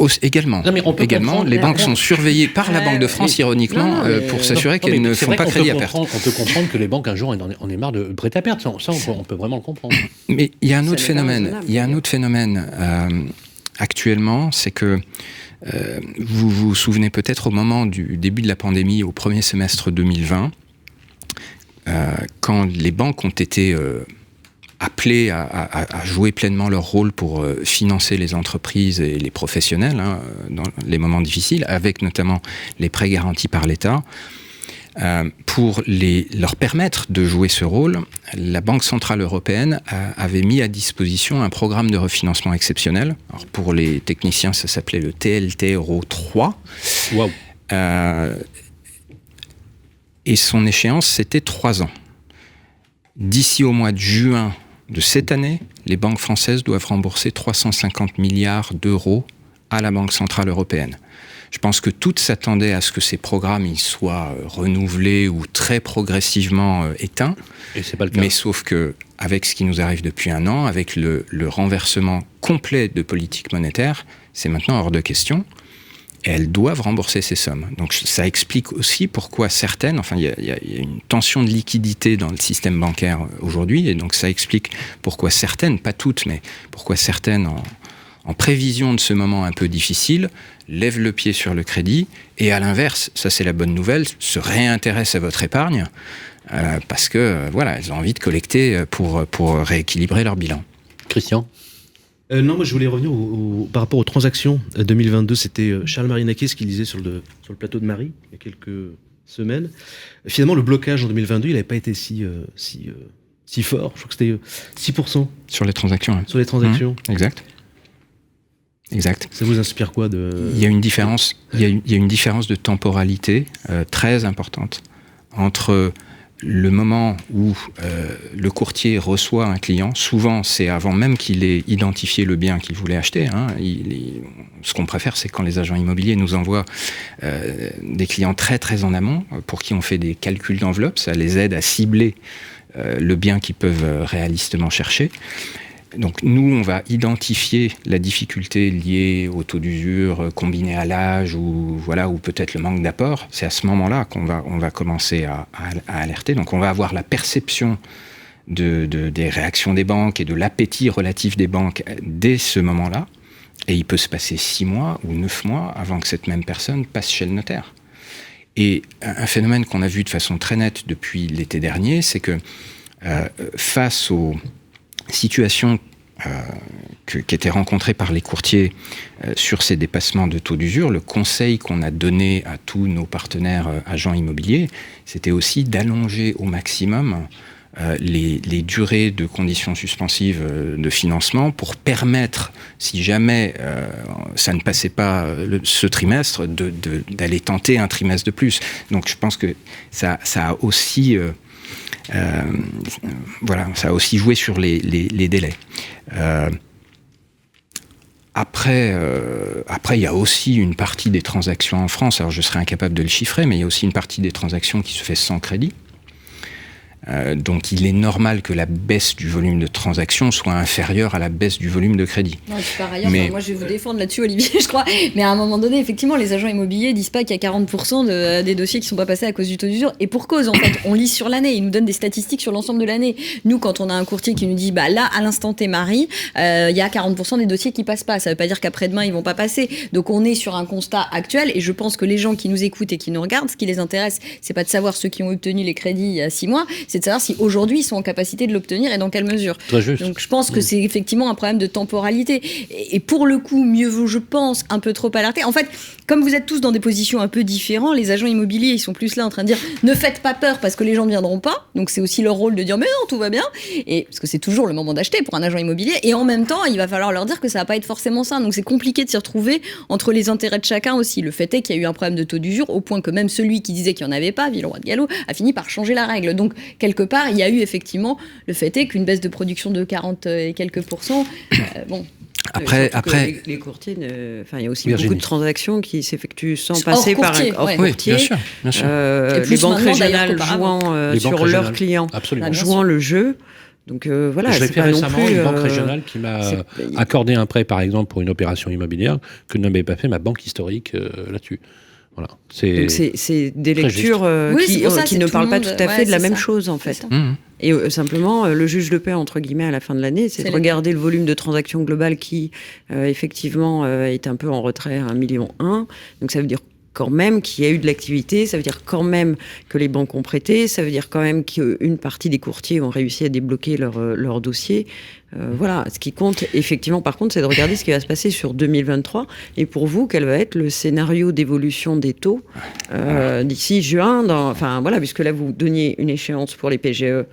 également, les banques sont surveillées par la Banque de France, ironiquement, pour s'assurer qu'elles ne font pas crédit à perte. On peut comprendre que les banques, un jour, en aient marre de prêter à perte. Ça, on peut vraiment le comprendre. Mais il y a un autre phénomène. Actuellement, c'est que Vous vous souvenez peut-être au moment du début de la pandémie, au premier semestre 2020, quand les banques ont été appelés à jouer pleinement leur rôle pour financer les entreprises et les professionnels dans les moments difficiles, avec notamment les prêts garantis par l'État. Pour leur permettre de jouer ce rôle, la Banque Centrale Européenne avait mis à disposition un programme de refinancement exceptionnel. Alors pour les techniciens, ça s'appelait le TLTRO 3. Wow. Et son échéance, c'était 3 ans. D'ici au mois de juin de cette année, les banques françaises doivent rembourser 350 milliards d'euros à la Banque Centrale Européenne. Je pense que toutes s'attendaient à ce que ces programmes ils soient renouvelés ou très progressivement éteints. Et c'est pas le cas. Mais sauf que, avec ce qui nous arrive depuis 1 an, avec le renversement complet de politique monétaire, c'est maintenant hors de question. Et elles doivent rembourser ces sommes. Donc ça explique aussi pourquoi certaines, enfin il y a une tension de liquidité dans le système bancaire aujourd'hui, et donc ça explique pourquoi certaines, pas toutes, mais pourquoi certaines, en prévision de ce moment un peu difficile, lèvent le pied sur le crédit, et à l'inverse, ça c'est la bonne nouvelle, se réintéressent à votre épargne, parce que voilà, elles ont envie de collecter pour rééquilibrer leur bilan. Christian ? Non, moi je voulais revenir par rapport aux transactions 2022. C'était Charles Marinakis qui lisait sur le plateau de Marie il y a quelques semaines. Finalement, le blocage en 2022, il n'avait pas été si fort. Je crois que c'était 6%. Sur les transactions. Hein. Sur les transactions. Exact. Ça vous inspire quoi Il y a une différence. Il y a une différence de temporalité très importante entre le moment où le courtier reçoit un client. Souvent, c'est avant même qu'il ait identifié le bien qu'il voulait acheter. Hein. Ce qu'on préfère, c'est quand les agents immobiliers nous envoient des clients très très en amont, pour qui on fait des calculs d'enveloppe. Ça les aide à cibler le bien qu'ils peuvent réalistement chercher. Donc nous, on va identifier la difficulté liée au taux d'usure combiné à l'âge ou peut-être le manque d'apport. C'est à ce moment-là qu'on va commencer à alerter. Donc on va avoir la perception des réactions des banques et de l'appétit relatif des banques dès ce moment-là. Et il peut se passer 6 mois ou 9 mois avant que cette même personne passe chez le notaire. Et un phénomène qu'on a vu de façon très nette depuis l'été dernier, c'est que face aux situations qui étaient rencontrées par les courtiers sur ces dépassements de taux d'usure, le conseil qu'on a donné à tous nos partenaires agents immobiliers, c'était aussi d'allonger au maximum les durées de conditions suspensives de financement pour permettre, si jamais ça ne passait pas ce trimestre, d'aller tenter un trimestre de plus. Donc je pense que ça a aussi... ça a aussi joué sur les délais. Après, il y a aussi une partie des transactions en France, alors je serais incapable de le chiffrer, mais il y a aussi une partie des transactions qui se fait sans crédit. Donc il est normal que la baisse du volume de transactions soit inférieure à la baisse du volume de crédit. Non, par ailleurs, moi je vais vous défendre là-dessus, Olivier, je crois. Mais à un moment donné, effectivement, les agents immobiliers disent pas qu'il y a 40% des dossiers qui sont pas passés à cause du taux d'usure. Et pour cause, en fait, on lit sur l'année. Ils nous donnent des statistiques sur l'ensemble de l'année. Nous, quand on a un courtier qui nous dit, là, à l'instant T, Marie, il y a 40% des dossiers qui passent pas. Ça veut pas dire qu'après-demain, ils vont pas passer. Donc on est sur un constat actuel. Et je pense que les gens qui nous écoutent et qui nous regardent, ce qui les intéresse, c'est pas de savoir ceux qui ont obtenu les crédits il y a 6 mois, c'est de savoir si aujourd'hui ils sont en capacité de l'obtenir et dans quelle mesure. Très juste. Donc je pense que c'est effectivement un problème de temporalité. Et pour le coup, mieux vaut, je pense, un peu trop alerter. En fait, comme vous êtes tous dans des positions un peu différentes, les agents immobiliers, ils sont plus là en train de dire ne faites pas peur parce que les gens ne viendront pas. Donc c'est aussi leur rôle de dire mais non, tout va bien. Et parce que c'est toujours le moment d'acheter pour un agent immobilier. Et en même temps, il va falloir leur dire que ça va pas être forcément ça. Donc c'est compliqué de s'y retrouver entre les intérêts de chacun aussi. Le fait est qu'il y a eu un problème de taux d'usure au point que même celui qui disait qu'il n'y en avait pas, Villeroy de Galhau, a fini par changer la règle. Donc quelque part, il y a eu effectivement le fait est qu'une baisse de production de 40 et quelques %, Après, les courtiers, il y a aussi Virginie. beaucoup de transactions qui s'effectuent sans passer par un courtier. Oui, bien sûr. Les banques régionales jouant sur leurs clients, jouant le jeu. Donc voilà. Je l'ai fait récemment, plus, une banque régionale qui m'a accordé un prêt, par exemple, pour une opération immobilière que n'avait pas fait ma banque historique là-dessus. Voilà. Donc c'est des lectures qui ne parlent pas tout à fait de la même chose, en fait. Et simplement, le juge de paix, entre guillemets, à la fin de l'année, c'est de regarder le volume de transactions globales qui, effectivement, est un peu en retrait à 1,1 million. Donc ça veut dire quand même qu'il y a eu de l'activité, ça veut dire quand même que les banques ont prêté, ça veut dire quand même qu'une partie des courtiers ont réussi à débloquer leur dossier. Voilà, ce qui compte effectivement par contre, c'est de regarder ce qui va se passer sur 2023 et pour vous, quel va être le scénario d'évolution des taux d'ici juin, enfin voilà, puisque là vous donniez une échéance pour les PGE,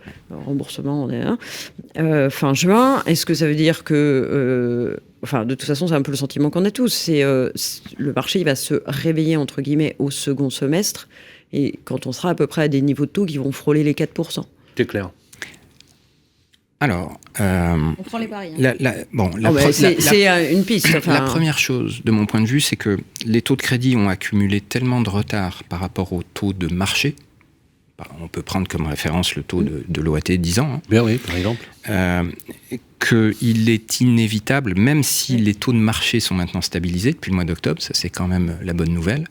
remboursement, on est fin juin, est-ce que ça veut dire que... Enfin, de toute façon, c'est un peu le sentiment qu'on a tous. C'est le marché, il va se réveiller, entre guillemets, au second semestre. Et quand on sera à peu près à des niveaux de taux qui vont frôler les 4%. C'est clair. Alors... on prend les paris. C'est une piste. La première chose, de mon point de vue, c'est que les taux de crédit ont accumulé tellement de retard par rapport aux taux de marché. On peut prendre comme référence le taux de l'OAT 10 ans. Bien oui, par exemple. Qu'il est inévitable, même si les taux de marché sont maintenant stabilisés depuis le mois d'octobre, ça c'est quand même la bonne nouvelle,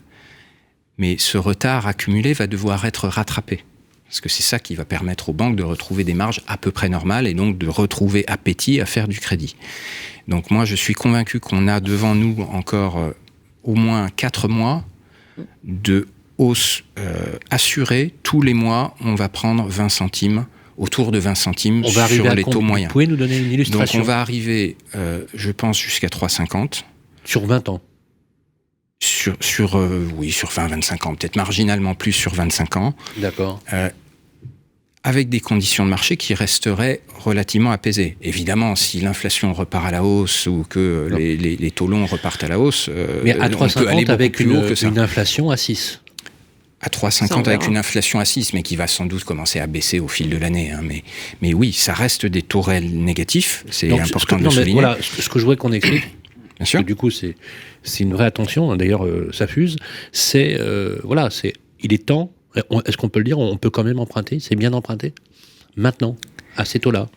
mais ce retard accumulé va devoir être rattrapé. Parce que c'est ça qui va permettre aux banques de retrouver des marges à peu près normales et donc de retrouver appétit à faire du crédit. Donc moi je suis convaincu qu'on a devant nous encore au moins 4 mois de hausse assurée. Tous les mois, on va prendre 20 centimes, autour de 20 centimes sur les taux moyens. Vous pouvez nous donner une illustration? Donc on va arriver, je pense, jusqu'à 3,50. Sur 20 ans? Sur 20-25 ans, peut-être marginalement plus sur 25 ans. D'accord. Avec des conditions de marché qui resteraient relativement apaisées. Évidemment, si l'inflation repart à la hausse ou que les taux longs repartent à la hausse, mais à 3,50 avec une inflation à 6. À 3,50 avec une inflation à 6, mais qui va sans doute commencer à baisser au fil de l'année. Hein. Mais oui, ça reste des taux réels négatif, c'est donc, important de le souligner. Voilà, ce que je voudrais qu'on explique, bien sûr. Du coup c'est une vraie attention, hein, d'ailleurs ça fuse, c'est il est temps, est-ce qu'on peut le dire, on peut quand même emprunter, c'est bien d'emprunter, maintenant, à ces taux-là.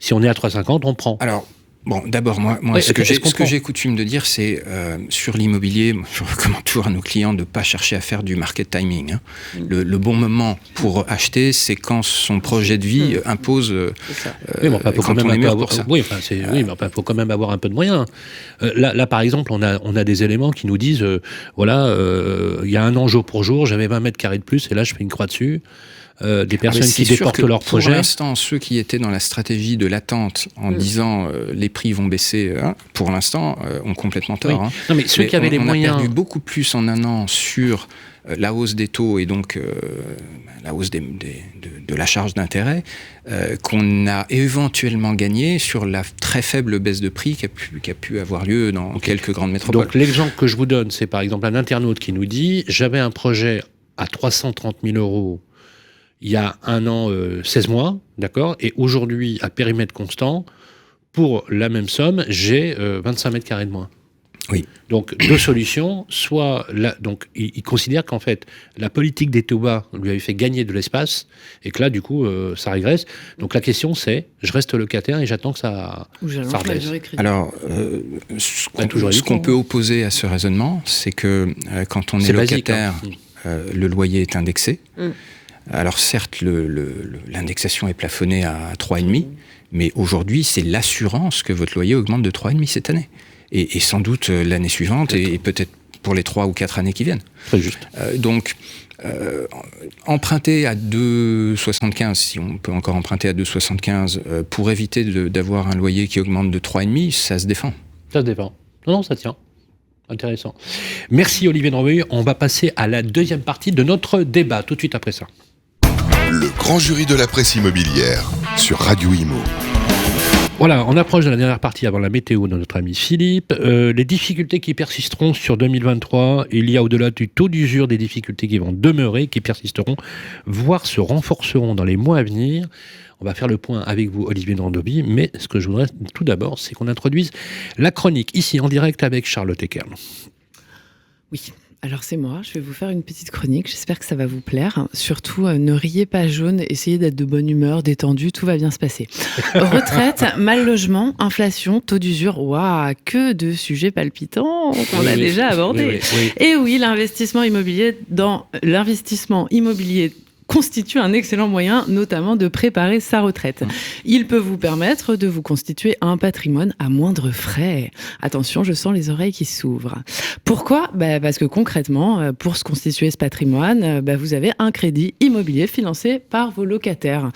Si on est à 3,50, on prend. Alors, bon, d'abord, moi ce que j'ai coutume de dire, c'est sur l'immobilier, je recommande toujours à nos clients de ne pas chercher à faire du market timing. Hein. Le bon moment pour acheter, c'est quand son projet de vie impose mais faut quand même avoir ça. Oui, mais il faut quand même avoir un peu de moyens. Là, par exemple, on a des éléments qui nous disent, il y a un an jour pour jour, j'avais 20 mètres carrés de plus, et là, je fais une croix dessus. Des personnes qui déportent leur projet. Pour l'instant, ceux qui étaient dans la stratégie de l'attente en disant les prix vont baisser, pour l'instant, ont complètement tort. Oui. Hein. Non, mais ceux qui avaient les moyens... On a perdu beaucoup plus en un an sur la hausse des taux et donc la hausse de la charge d'intérêt qu'on a éventuellement gagné sur la très faible baisse de prix qui a pu avoir lieu dans quelques grandes métropoles. Donc l'exemple que je vous donne, c'est par exemple un internaute qui nous dit « J'avais un projet à 330 000 € il y a un an, 16 mois, d'accord, et aujourd'hui, à périmètre constant, pour la même somme, j'ai 25 mètres carrés de moins. » Oui. Donc, deux solutions. Soit, donc, il considère qu'en fait, la politique des taux bas lui avait fait gagner de l'espace, et que là, du coup, ça régresse. Donc, la question, c'est, je reste locataire et j'attends que ça rebaisse. Alors, ce qu'on peut opposer à ce raisonnement, c'est que quand on est locataire, le loyer est indexé. Alors certes, l'indexation est plafonnée à 3,5, mais aujourd'hui, c'est l'assurance que votre loyer augmente de 3,5 cette année. Et sans doute l'année suivante, et peut-être pour les 3 ou 4 années qui viennent. Très juste. Donc, emprunter à 2,75, si on peut encore emprunter à 2,75, pour éviter d'avoir un loyer qui augmente de 3,5, ça se défend. Ça se défend. Non, ça tient. Intéressant. Merci Olivier de Romeuil. On va passer à la deuxième partie de notre débat, tout de suite après ça. Le grand jury de la presse immobilière sur Radio Imo. Voilà, on approche de la dernière partie avant la météo de notre ami Philippe. Les difficultés qui persisteront sur 2023, il y a au-delà du taux d'usure des difficultés qui vont demeurer, qui persisteront, voire se renforceront dans les mois à venir. On va faire le point avec vous, Olivier Drandoby, mais ce que je voudrais tout d'abord, c'est qu'on introduise la chronique ici en direct avec Charlotte Ekerl. Oui. Alors c'est moi, je vais vous faire une petite chronique, j'espère que ça va vous plaire. Surtout, ne riez pas jaune, essayez d'être de bonne humeur, détendu, tout va bien se passer. Retraite, mal logement, inflation, taux d'usure, waouh, que de sujets palpitants qu'on a déjà abordés. Oui. Et oui, l'investissement immobilier constitue un excellent moyen, notamment de préparer sa retraite. Il peut vous permettre de vous constituer un patrimoine à moindre frais. Attention, je sens les oreilles qui s'ouvrent. Pourquoi ? Parce que concrètement, pour se constituer ce patrimoine, vous avez un crédit immobilier financé par vos locataires.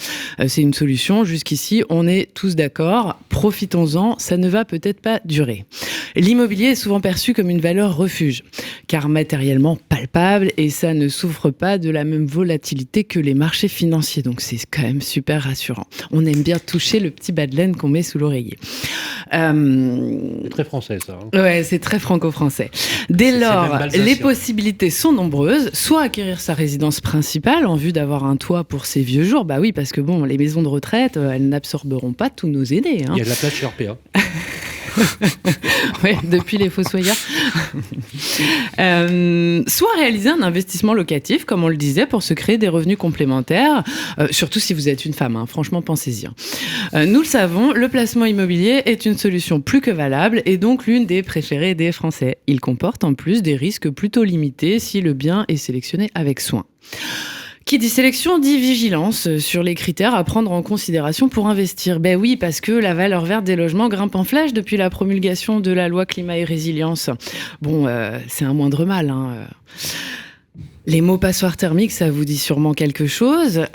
C'est une solution. Jusqu'ici, on est tous d'accord. Profitons-en, ça ne va peut-être pas durer. L'immobilier est souvent perçu comme une valeur refuge, car matériellement palpable, et ça ne souffre pas de la même volatilité que les marchés financiers. Donc c'est quand même super rassurant. On aime bien toucher le petit bas de laine qu'on met sous l'oreiller. C'est très français, ça. Ouais, c'est très franco-français. Dès lors, les possibilités sont nombreuses. Soit acquérir sa résidence principale en vue d'avoir un toit pour ses vieux jours. Bah oui, parce que bon, les maisons de retraite, elles n'absorberont pas tous nos aînés. Il y a de la place chez RPA. Oui, depuis les Fossoyeurs. Soit réaliser un investissement locatif, comme on le disait, pour se créer des revenus complémentaires, surtout si vous êtes une femme, hein, franchement, pensez-y. Nous le savons, le placement immobilier est une solution plus que valable et donc l'une des préférées des Français. Il comporte en plus des risques plutôt limités si le bien est sélectionné avec soin. Qui dit sélection dit vigilance sur les critères à prendre en considération pour investir. Ben oui, parce que la valeur verte des logements grimpe en flèche depuis la promulgation de la loi climat et résilience. Bon, c'est un moindre mal, hein. Les mots passoires thermiques, ça vous dit sûrement quelque chose.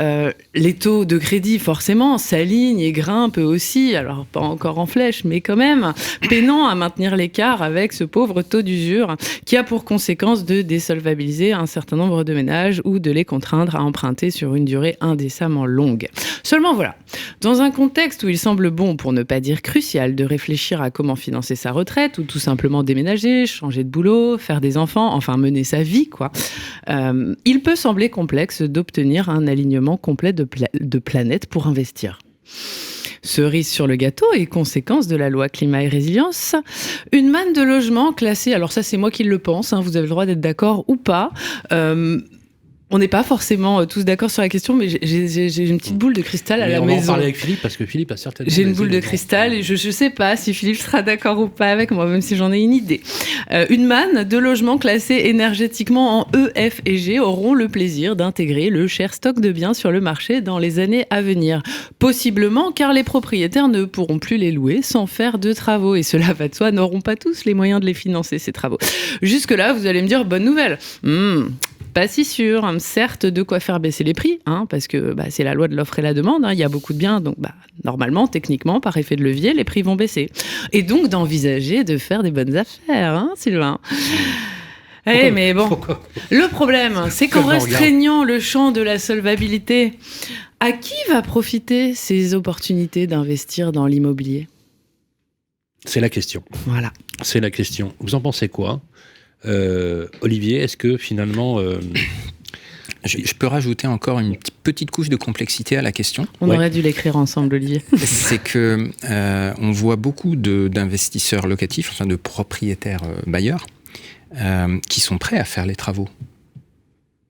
Les taux de crédit, forcément, s'alignent et grimpent eux aussi. Alors, pas encore en flèche, mais quand même, peinant à maintenir l'écart avec ce pauvre taux d'usure qui a pour conséquence de désolvabiliser un certain nombre de ménages ou de les contraindre à emprunter sur une durée indécemment longue. Seulement voilà, dans un contexte où il semble bon, pour ne pas dire crucial, de réfléchir à comment financer sa retraite ou tout simplement déménager, changer de boulot, faire des enfants, enfin mener sa vie, quoi. Il peut sembler complexe d'obtenir un alignement complet de planètes pour investir. Cerise sur le gâteau et conséquence de la loi climat et résilience, une manne de logements classés, alors ça c'est moi qui le pense, hein, vous avez le droit d'être d'accord ou pas, on n'est pas forcément tous d'accord sur la question, mais j'ai une petite boule de cristal à la maison. On va en parler avec Philippe, parce que Philippe a certainement... J'ai une boule de cristal et je ne sais pas si Philippe sera d'accord ou pas avec moi, même si j'en ai une idée. Une manne de logements classés énergétiquement en E, F et G auront le plaisir d'intégrer le cher stock de biens sur le marché dans les années à venir. Possiblement car les propriétaires ne pourront plus les louer sans faire de travaux. Et cela va de soi, n'auront pas tous les moyens de les financer, ces travaux. Jusque-là, vous allez me dire, bonne nouvelle. Pas si sûr. Certes, de quoi faire baisser les prix, hein, parce que c'est la loi de l'offre et la demande. Hein, il y a beaucoup de biens, donc normalement, techniquement, par effet de levier, les prix vont baisser. Et donc d'envisager de faire des bonnes affaires, hein, Sylvain. Mais bon, le problème, c'est qu'en restreignant le champ de la solvabilité, à qui va profiter ces opportunités d'investir dans l'immobilier ? C'est la question. Voilà. C'est la question. Vous en pensez quoi ? Olivier, est-ce que finalement... Je peux rajouter encore une petite couche de complexité à la question. On aurait dû l'écrire ensemble, Olivier. C'est que on voit beaucoup d'investisseurs locatifs, enfin de propriétaires bailleurs, qui sont prêts à faire les travaux,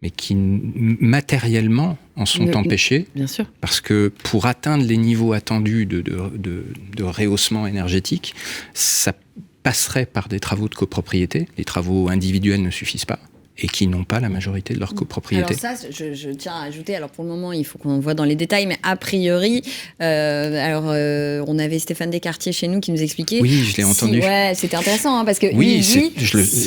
mais qui matériellement en sont empêchés. Bien sûr. Parce que pour atteindre les niveaux attendus de rehaussement énergétique, ça passerait par des travaux de copropriété. Les travaux individuels ne suffisent pas et qui n'ont pas la majorité de leur copropriété. Alors ça, je tiens à ajouter, alors pour le moment, il faut qu'on voit dans les détails, mais a priori, on avait Stéphane Descartiers chez nous qui nous expliquait... Oui, je l'ai entendu. Ouais, c'était intéressant, hein, parce que... Oui,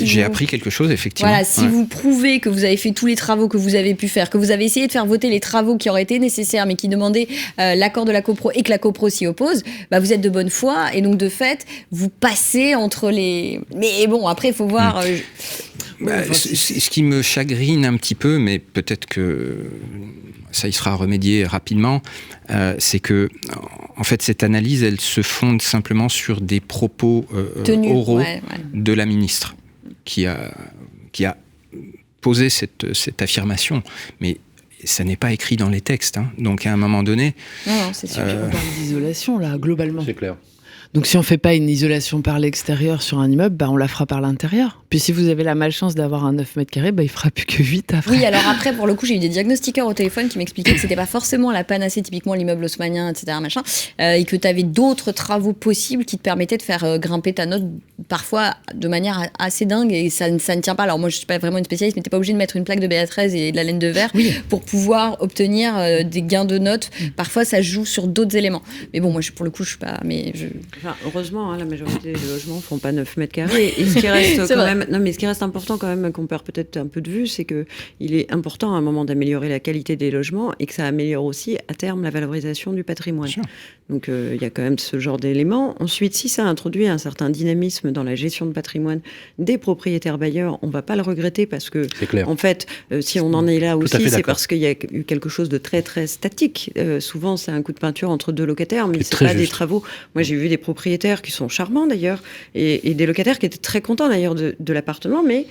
j'ai appris quelque chose, effectivement. Voilà, si vous prouvez que vous avez fait tous les travaux que vous avez pu faire, que vous avez essayé de faire voter les travaux qui auraient été nécessaires, mais qui demandaient l'accord de la copro et que la copro s'y oppose, vous êtes de bonne foi, et donc de fait, vous passez entre les... Mais bon, après, il faut voir... Ce qui me chagrine un petit peu, mais peut-être que ça y sera remédié rapidement, c'est que, en fait, cette analyse, elle se fonde simplement sur des propos oraux de la ministre, qui a posé cette affirmation. Mais ça n'est pas écrit dans les textes, hein. Donc à un moment donné... Non, c'est sûr. On parle d'isolation, là, globalement. C'est clair. Donc si on ne fait pas une isolation par l'extérieur sur un immeuble, on la fera par l'intérieur. Puis si vous avez la malchance d'avoir un 9 mètres carrés, il fera plus que 8 après. Oui, alors après, pour le coup, j'ai eu des diagnostiqueurs au téléphone qui m'expliquaient que c'était pas forcément la panacée, typiquement l'immeuble haussmannien, etc., machin, et que tu avais d'autres travaux possibles qui te permettaient de faire grimper ta note parfois de manière assez dingue, et ça ne tient pas. Alors moi, je suis pas vraiment une spécialiste, mais t'es pas obligé de mettre une plaque de BA13 et de la laine de verre pour pouvoir obtenir des gains de notes. Parfois, ça joue sur d'autres éléments. Mais bon, moi, pour le coup, je suis pas... Enfin, heureusement, la majorité des logements font pas 9 mètres carrés. Et ce qui reste quand même... Non, mais ce qui reste important quand même, qu'on perd peut-être un peu de vue, c'est qu'il est important à un moment d'améliorer la qualité des logements et que ça améliore aussi à terme la valorisation du patrimoine. Sure. Donc il y a quand même ce genre d'éléments. Ensuite, si ça introduit un certain dynamisme dans la gestion de patrimoine des propriétaires bailleurs, on ne va pas le regretter parce que, en fait, si on en est là aussi, c'est parce qu'il y a eu quelque chose de très très statique. Souvent, c'est un coup de peinture entre deux locataires, mais c'est pas des travaux. Moi, j'ai vu des propriétaires qui sont charmants d'ailleurs et des locataires qui étaient très contents d'ailleurs de l'appartement, mais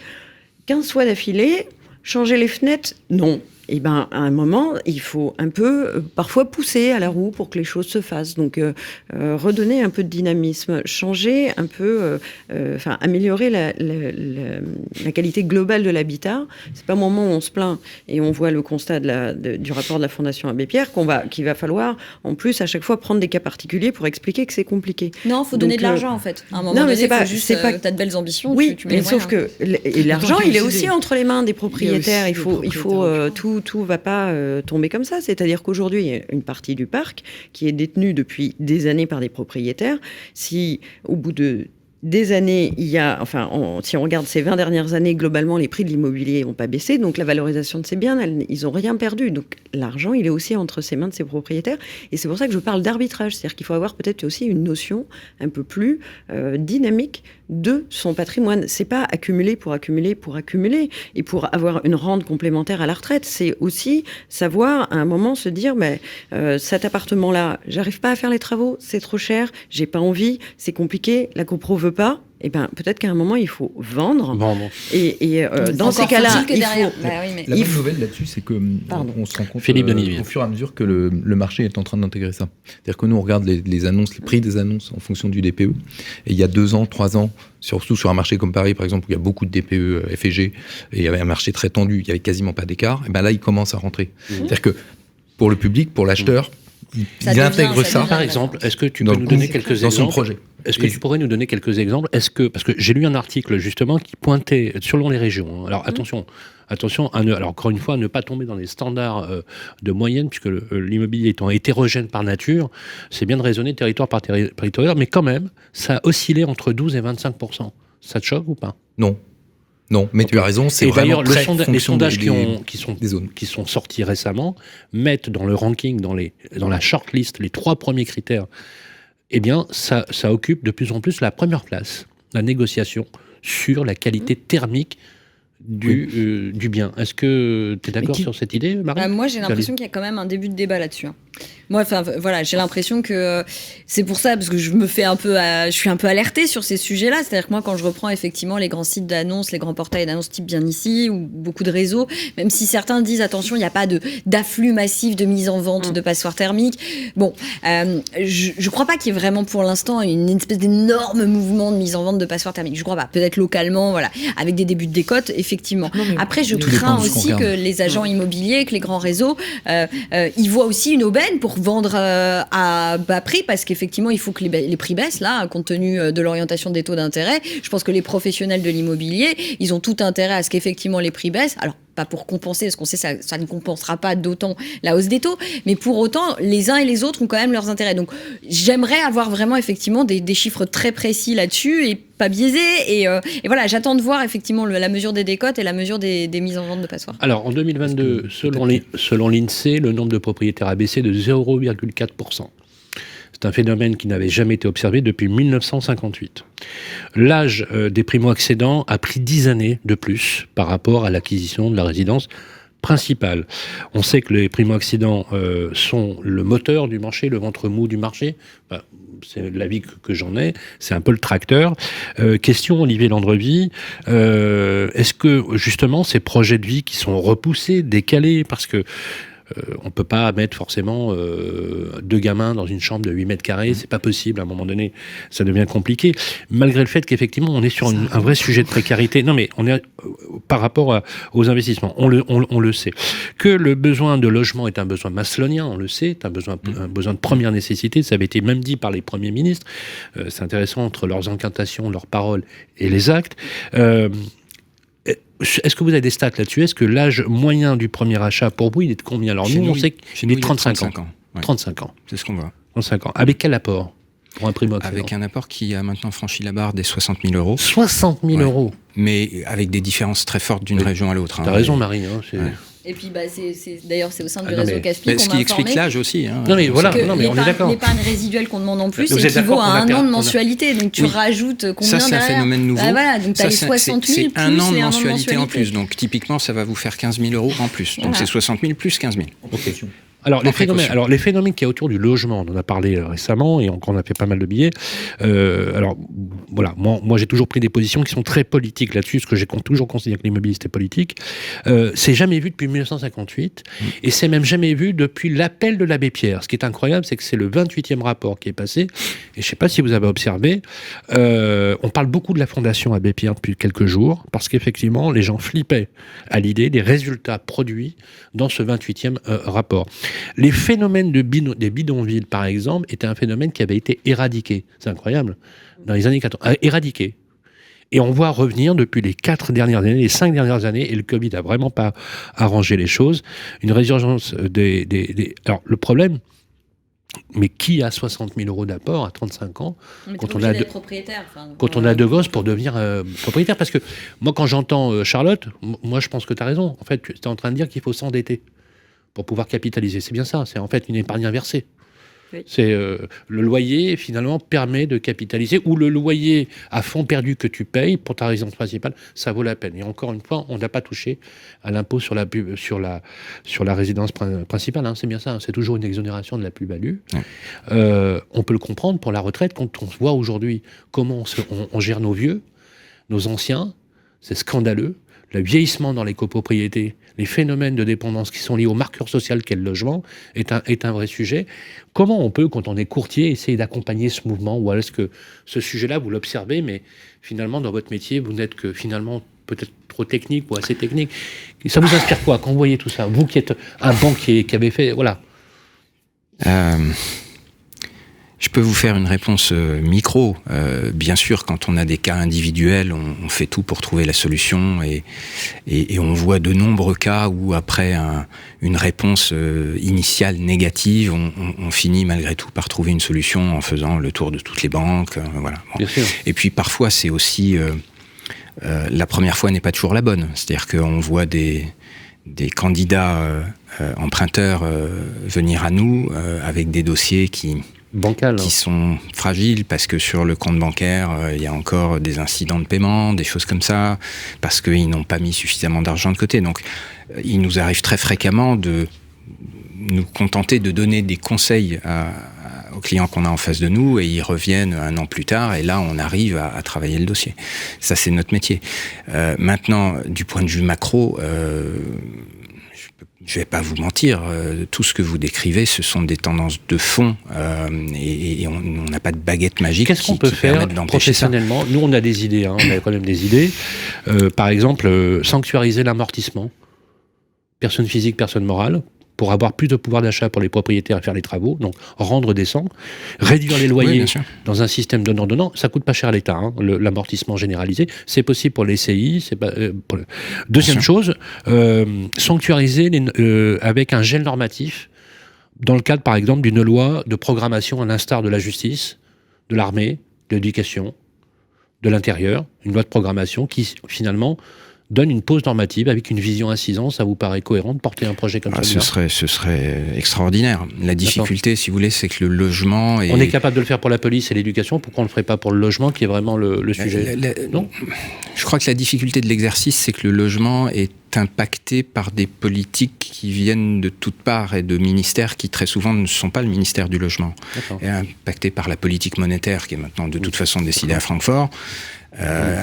15 fois d'affilée, changer les fenêtres, non. Et à un moment, il faut un peu, parfois pousser à la roue pour que les choses se fassent. Donc, redonner un peu de dynamisme, changer un peu, améliorer la qualité globale de l'habitat. C'est pas au moment où on se plaint et on voit le constat du rapport de la Fondation Abbé Pierre qu'il va falloir, en plus, à chaque fois prendre des cas particuliers pour expliquer que c'est compliqué. Non, il faut donner de l'argent, en fait. À un moment donné, t'as de belles ambitions. Oui, tu mets mais sauf que l'argent, il est aussi entre les mains des propriétaires. Il faut tout va pas tomber comme ça. C'est-à-dire qu'aujourd'hui, il y a une partie du parc qui est détenue depuis des années par des propriétaires. Si, au bout des années, si on regarde ces 20 dernières années, globalement, les prix de l'immobilier n'ont pas baissé, donc la valorisation de ces biens, ils n'ont rien perdu. Donc l'argent, il est aussi entre ses mains de ces propriétaires. Et c'est pour ça que je parle d'arbitrage. C'est-à-dire qu'il faut avoir peut-être aussi une notion un peu plus dynamique de son patrimoine. C'est pas accumuler pour accumuler pour accumuler et pour avoir une rente complémentaire à la retraite. C'est aussi savoir à un moment se dire cet appartement-là, j'arrive pas à faire les travaux, c'est trop cher, j'ai pas envie, c'est compliqué, la copro veut pas. Peut-être qu'à un moment, il faut vendre. Et dans ces cas-là, il faut... La bonne nouvelle là-dessus, c'est qu'on se rend compte au fur et à mesure que le marché est en train d'intégrer ça. C'est-à-dire que nous, on regarde les annonces, les prix des annonces en fonction du DPE. Et il y a 2 ans, 3 ans, surtout sur un marché comme Paris, par exemple, où il y a beaucoup de DPE FG, et il y avait un marché très tendu, il n'y avait quasiment pas d'écart, et là, il commence à rentrer. C'est-à-dire que pour le public, pour l'acheteur, il intègre ça. Par exemple, est-ce que tu peux nous donner quelques exemples dans son projet? Est-ce que tu pourrais nous donner quelques exemples? Parce que j'ai lu un article justement qui pointait selon les régions. Alors attention, alors encore une fois, à ne pas tomber dans les standards de moyenne, puisque l'immobilier étant hétérogène par nature, c'est bien de raisonner territoire par territoire, mais quand même, ça a oscillé entre 12 et 25%. Ça te choque ou pas? Non, mais tu as raison, c'est vraiment très les sondages qui sont sortis récemment mettent dans le ranking, dans la shortlist, les 3 premiers critères. Eh bien, ça occupe de plus en plus la première place, la négociation sur la qualité thermique du bien. Est-ce que tu es d'accord sur cette idée, Marie? Moi, j'ai l'impression qu'il y a quand même un début de débat là-dessus. Moi, j'ai l'impression que c'est pour ça, parce que je suis un peu alertée sur ces sujets-là. C'est-à-dire que moi, quand je reprends effectivement les grands sites d'annonces, les grands portails d'annonces type Bien Ici, ou beaucoup de réseaux, même si certains disent attention, il n'y a pas d'afflux massif de mise en vente de passoires thermiques. Bon, je ne crois pas qu'il y ait vraiment pour l'instant une espèce d'énorme mouvement de mise en vente de passoires thermiques. Je ne crois pas. Peut-être localement, avec des débuts de décote, effectivement. Après, je crains aussi que les agents immobiliers, que les grands réseaux, ils voient aussi une aubaine pour vendre à bas prix, parce qu'effectivement, il faut que les prix baissent, là, compte tenu de l'orientation des taux d'intérêt. Je pense que les professionnels de l'immobilier, ils ont tout intérêt à ce qu'effectivement les prix baissent. Alors, pas pour compenser, parce qu'on sait que ça ne compensera pas d'autant la hausse des taux, mais pour autant, les uns et les autres ont quand même leurs intérêts. Donc, j'aimerais avoir vraiment effectivement des chiffres très précis là-dessus et pas biaisés. Et voilà, j'attends de voir effectivement la mesure des décotes et la mesure des mises en vente de passoires. Alors, en 2022, selon l'INSEE, le nombre de propriétaires a baissé de 0,4%. C'est un phénomène qui n'avait jamais été observé depuis 1958. L'âge des primo-accédants a pris 10 années de plus par rapport à l'acquisition de la résidence principale. On sait que les primo-accédants sont le moteur du marché, le ventre mou du marché. C'est l'avis que j'en ai, c'est un peu le tracteur. Question, Olivier Landrevie, est-ce que justement ces projets de vie qui sont repoussés, décalés, parce que on peut pas mettre forcément 2 gamins dans une chambre de 8 mètres carrés, c'est pas possible, à un moment donné, ça devient compliqué, malgré le fait qu'effectivement, on est sur un vrai sujet de précarité. Non, mais on est par rapport aux investissements, on le sait. Que le besoin de logement est un besoin maslonien, on le sait, c'est un besoin de première nécessité, ça avait été même dit par les premiers ministres, c'est intéressant entre leurs incantations, leurs paroles et les actes. Est-ce que vous avez des stats là-dessus? Est-ce que l'âge moyen du premier achat pour vous, il est de combien? Alors nous, on sait qu'il est de 35 ans. Ouais. 35 ans. C'est ce qu'on voit. 35 ans. Avec quel apport pour un primo-accédant? Avec un apport qui a maintenant franchi la barre des 60 000 euros. 60 000 euros. Mais avec des différences très fortes d'une région à l'autre. T'as raison, Marie. Et puis, d'ailleurs, c'est au sein du réseau CASPI qu'on m'a ce qui explique l'âge aussi. Non, mais voilà, on est d'accord. L'épargne résiduelle qu'on demande en plus équivaut à un an de mensualité. Donc, tu rajoutes combien derrière? Ça, c'est un phénomène nouveau. Voilà, donc tu as les 60 000 plus un an de mensualité en plus. Donc, typiquement, ça va vous faire 15 000 euros en plus. Donc, c'est 60 000 plus 15 000. Okay. Alors les phénomènes qu'il y a autour du logement, on en a parlé récemment et on a fait pas mal de billets. Alors voilà, moi j'ai toujours pris des positions qui sont très politiques là-dessus, parce que j'ai toujours considéré que l'immobilier c'était politique. C'est jamais vu depuis 1958 et c'est même jamais vu depuis l'appel de l'abbé Pierre. Ce qui est incroyable, c'est que c'est le 28e rapport qui est passé et je sais pas si vous avez observé, on parle beaucoup de la fondation Abbé Pierre depuis quelques jours parce qu'effectivement les gens flippaient à l'idée des résultats produits dans ce 28e rapport. Les phénomènes des bidonvilles, par exemple, étaient un phénomène qui avait été éradiqué. C'est incroyable. Dans les années 80, éradiqué. Et on voit revenir depuis les 5 dernières années, et le Covid n'a vraiment pas arrangé les choses, une résurgence Alors, le problème, mais qui a 60 000 euros d'apport à 35 ans quand on a deux gosses pour devenir propriétaire? Parce que moi, quand j'entends Charlotte, moi, je pense que tu as raison. En fait, tu es en train de dire qu'il faut s'endetter pour pouvoir capitaliser. C'est bien ça, c'est en fait une épargne inversée. Oui. C'est le loyer, finalement, permet de capitaliser, ou le loyer à fond perdu que tu payes pour ta résidence principale, ça vaut la peine. Et encore une fois, on n'a pas touché à l'impôt sur la résidence principale, hein, c'est bien ça, hein, c'est toujours une exonération de la plus-value. Ouais. On peut le comprendre pour la retraite, quand on voit aujourd'hui comment on gère nos vieux, nos anciens, c'est scandaleux. Le vieillissement dans les copropriétés, les phénomènes de dépendance qui sont liés au marqueur social qu'est le logement est un vrai sujet. Comment on peut, quand on est courtier, essayer d'accompagner ce mouvement? Ou est-ce que ce sujet-là, vous l'observez, mais finalement, dans votre métier, vous n'êtes que finalement peut-être trop technique ou assez technique? Ça vous inspire quoi quand vous voyez tout ça? Vous qui êtes un banquier, qui avez fait... Voilà. Je peux vous faire une réponse micro. Bien sûr, quand on a des cas individuels, on fait tout pour trouver la solution et on voit de nombreux cas où après une réponse initiale négative, on finit malgré tout par trouver une solution en faisant le tour de toutes les banques. Voilà. Bon. Et puis parfois, c'est aussi... la première fois n'est pas toujours la bonne. C'est-à-dire qu'on voit des candidats emprunteurs venir à nous avec des dossiers qui sont fragiles parce que sur le compte bancaire, il y a encore des incidents de paiement, des choses comme ça, parce qu'ils n'ont pas mis suffisamment d'argent de côté. Donc, il nous arrive très fréquemment de nous contenter de donner des conseils aux clients qu'on a en face de nous et ils reviennent un an plus tard et là, on arrive à travailler le dossier. Ça, c'est notre métier. Maintenant, du point de vue macro... je vais pas vous mentir, tout ce que vous décrivez, ce sont des tendances de fond et on n'a pas de baguette magique. Qu'est-ce qu'on peut faire professionnellement? Nous, on a des idées, hein, on a quand même des idées. Par exemple, sanctuariser l'amortissement. Personne physique, personne morale, pour avoir plus de pouvoir d'achat pour les propriétaires à faire les travaux, donc rendre décent, réduire les loyers dans un système donnant-donnant, ça coûte pas cher à l'État, hein, l'amortissement généralisé, c'est possible pour les CI, c'est pas... Deuxième chose, sanctuariser avec un gel normatif, dans le cadre par exemple d'une loi de programmation à l'instar de la justice, de l'armée, de l'éducation, de l'intérieur, une loi de programmation qui finalement... donne une pause normative avec une vision à 6 ans, ça vous paraît cohérent de porter un projet comme ça? Ce serait extraordinaire. La difficulté, si vous voulez, c'est que le logement... On est capable de le faire pour la police et l'éducation, pourquoi on ne le ferait pas pour le logement, qui est vraiment le sujet? Non, je crois que la difficulté de l'exercice, c'est que le logement est impacté par des politiques qui viennent de toutes parts et de ministères qui très souvent ne sont pas le ministère du logement. Et impacté par la politique monétaire qui est maintenant de toute façon décidée à Francfort.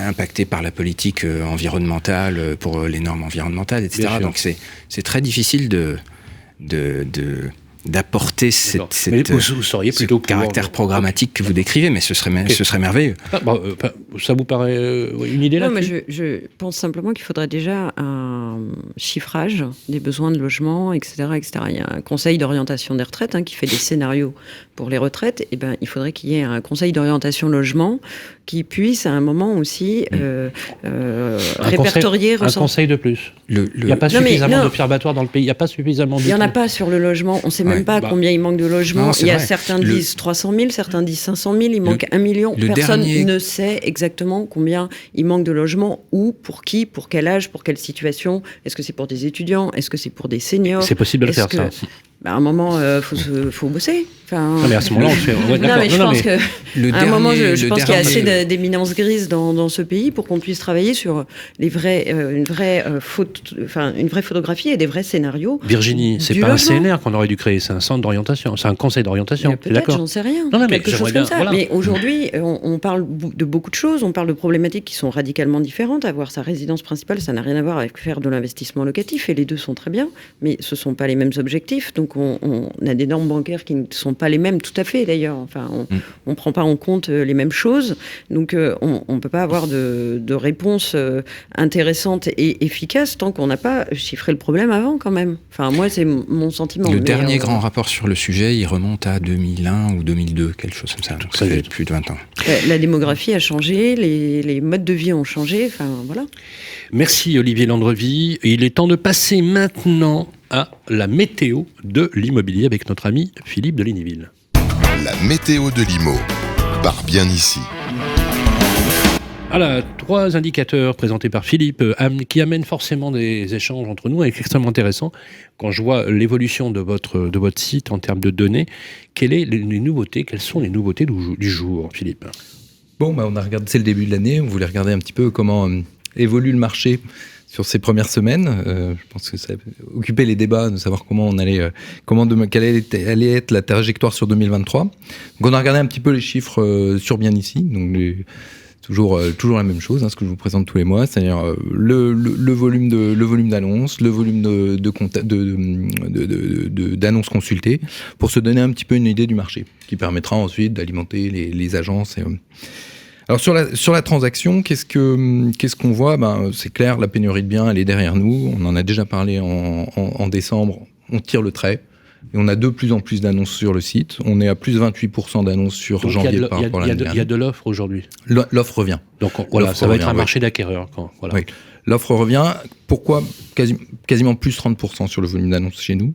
Impacté par la politique environnementale pour les normes environnementales, etc. Donc c'est très difficile d'apporter ce caractère programmatique que vous décrivez, mais ce serait merveilleux. Ça vous paraît une idée là? Non, mais je pense simplement qu'il faudrait déjà un chiffrage des besoins de logement, etc., etc. Il y a un conseil d'orientation des retraites qui fait des scénarios pour les retraites. Et ben, il faudrait qu'il y ait un conseil d'orientation logement qui puisse à un moment aussi répertorier... Un conseil de plus. Il n'y a pas suffisamment d'observatoires dans le pays. Il n'y a pas suffisamment Il n'y en a pas sur le logement. On ne sait même pas combien il manque de logements. Il y a certains disent 300 000, certains disent 500 000. Il manque 1 million. Personne ne sait exactement combien il manque de logements, où, pour qui, pour quel âge, pour quelle situation. Est-ce que c'est pour des étudiants? Est-ce que c'est pour des seniors? C'est possible de le faire, ça. À un moment, faut bosser. Non, mais à ce moment-là, on fait... Ouais, non, mais je pense que à un moment, je pense qu'il y a assez d'éminence grise dans ce pays pour qu'on puisse travailler sur une vraie photographie et des vrais scénarios. Virginie, c'est pas logement. Un CNR qu'on aurait dû créer, c'est un centre d'orientation, c'est un conseil d'orientation. Peut-être, j'en sais rien. Non, mais quelque chose comme ça. Voilà. Mais aujourd'hui, on parle de beaucoup de choses, on parle de problématiques qui sont radicalement différentes. Avoir sa résidence principale, ça n'a rien à voir avec faire de l'investissement locatif, et les deux sont très bien, mais ce sont pas les mêmes objectifs. Donc on a des normes bancaires qui ne sont pas les mêmes tout à fait d'ailleurs. Enfin, on prend pas en compte les mêmes choses. Donc on peut pas avoir de réponse intéressante et efficace tant qu'on n'a pas chiffré le problème avant quand même. Enfin, moi, c'est mon sentiment. Le dernier grand rapport sur le sujet, il remonte à 2001 ou 2002, quelque chose comme ça. Donc ça fait plus de 20 ans. La démographie a changé, les modes de vie ont changé. Enfin, voilà. Merci Olivier Landrevie. Il est temps de passer maintenant à la météo de l'immobilier avec notre ami Philippe de Lignyville. La météo de l'IMO, par Bien Ici. Voilà, 3 indicateurs présentés par Philippe qui amènent forcément des échanges entre nous, et extrêmement intéressant. Quand je vois l'évolution de votre site en termes de données, quelles sont les nouveautés du jour, Philippe? Bon, on a regardé, c'est le début de l'année, on voulait regarder un petit peu comment évolue le marché sur ces premières semaines. Je pense que ça a occupé les débats de savoir quelle allait être la trajectoire sur 2023. Donc on a regardé un petit peu les chiffres sur Bien Ici, donc toujours la même chose, ce que je vous présente tous les mois, c'est-à-dire le volume d'annonces, le volume d'annonces consultées, pour se donner un petit peu une idée du marché, qui permettra ensuite d'alimenter les agences. Alors sur la transaction, qu'est-ce qu'on voit? C'est clair, la pénurie de biens, elle est derrière nous. On en a déjà parlé en décembre. On tire le trait. Et on a de plus en plus d'annonces sur le site. On est à plus de 28% d'annonces sur donc janvier par rapport à l'année dernière. Il y a de l'offre aujourd'hui. L'offre revient. Donc ça va être un marché d'acquéreurs. Voilà. Oui. L'offre revient. Pourquoi quasiment plus 30% sur le volume d'annonces chez nous,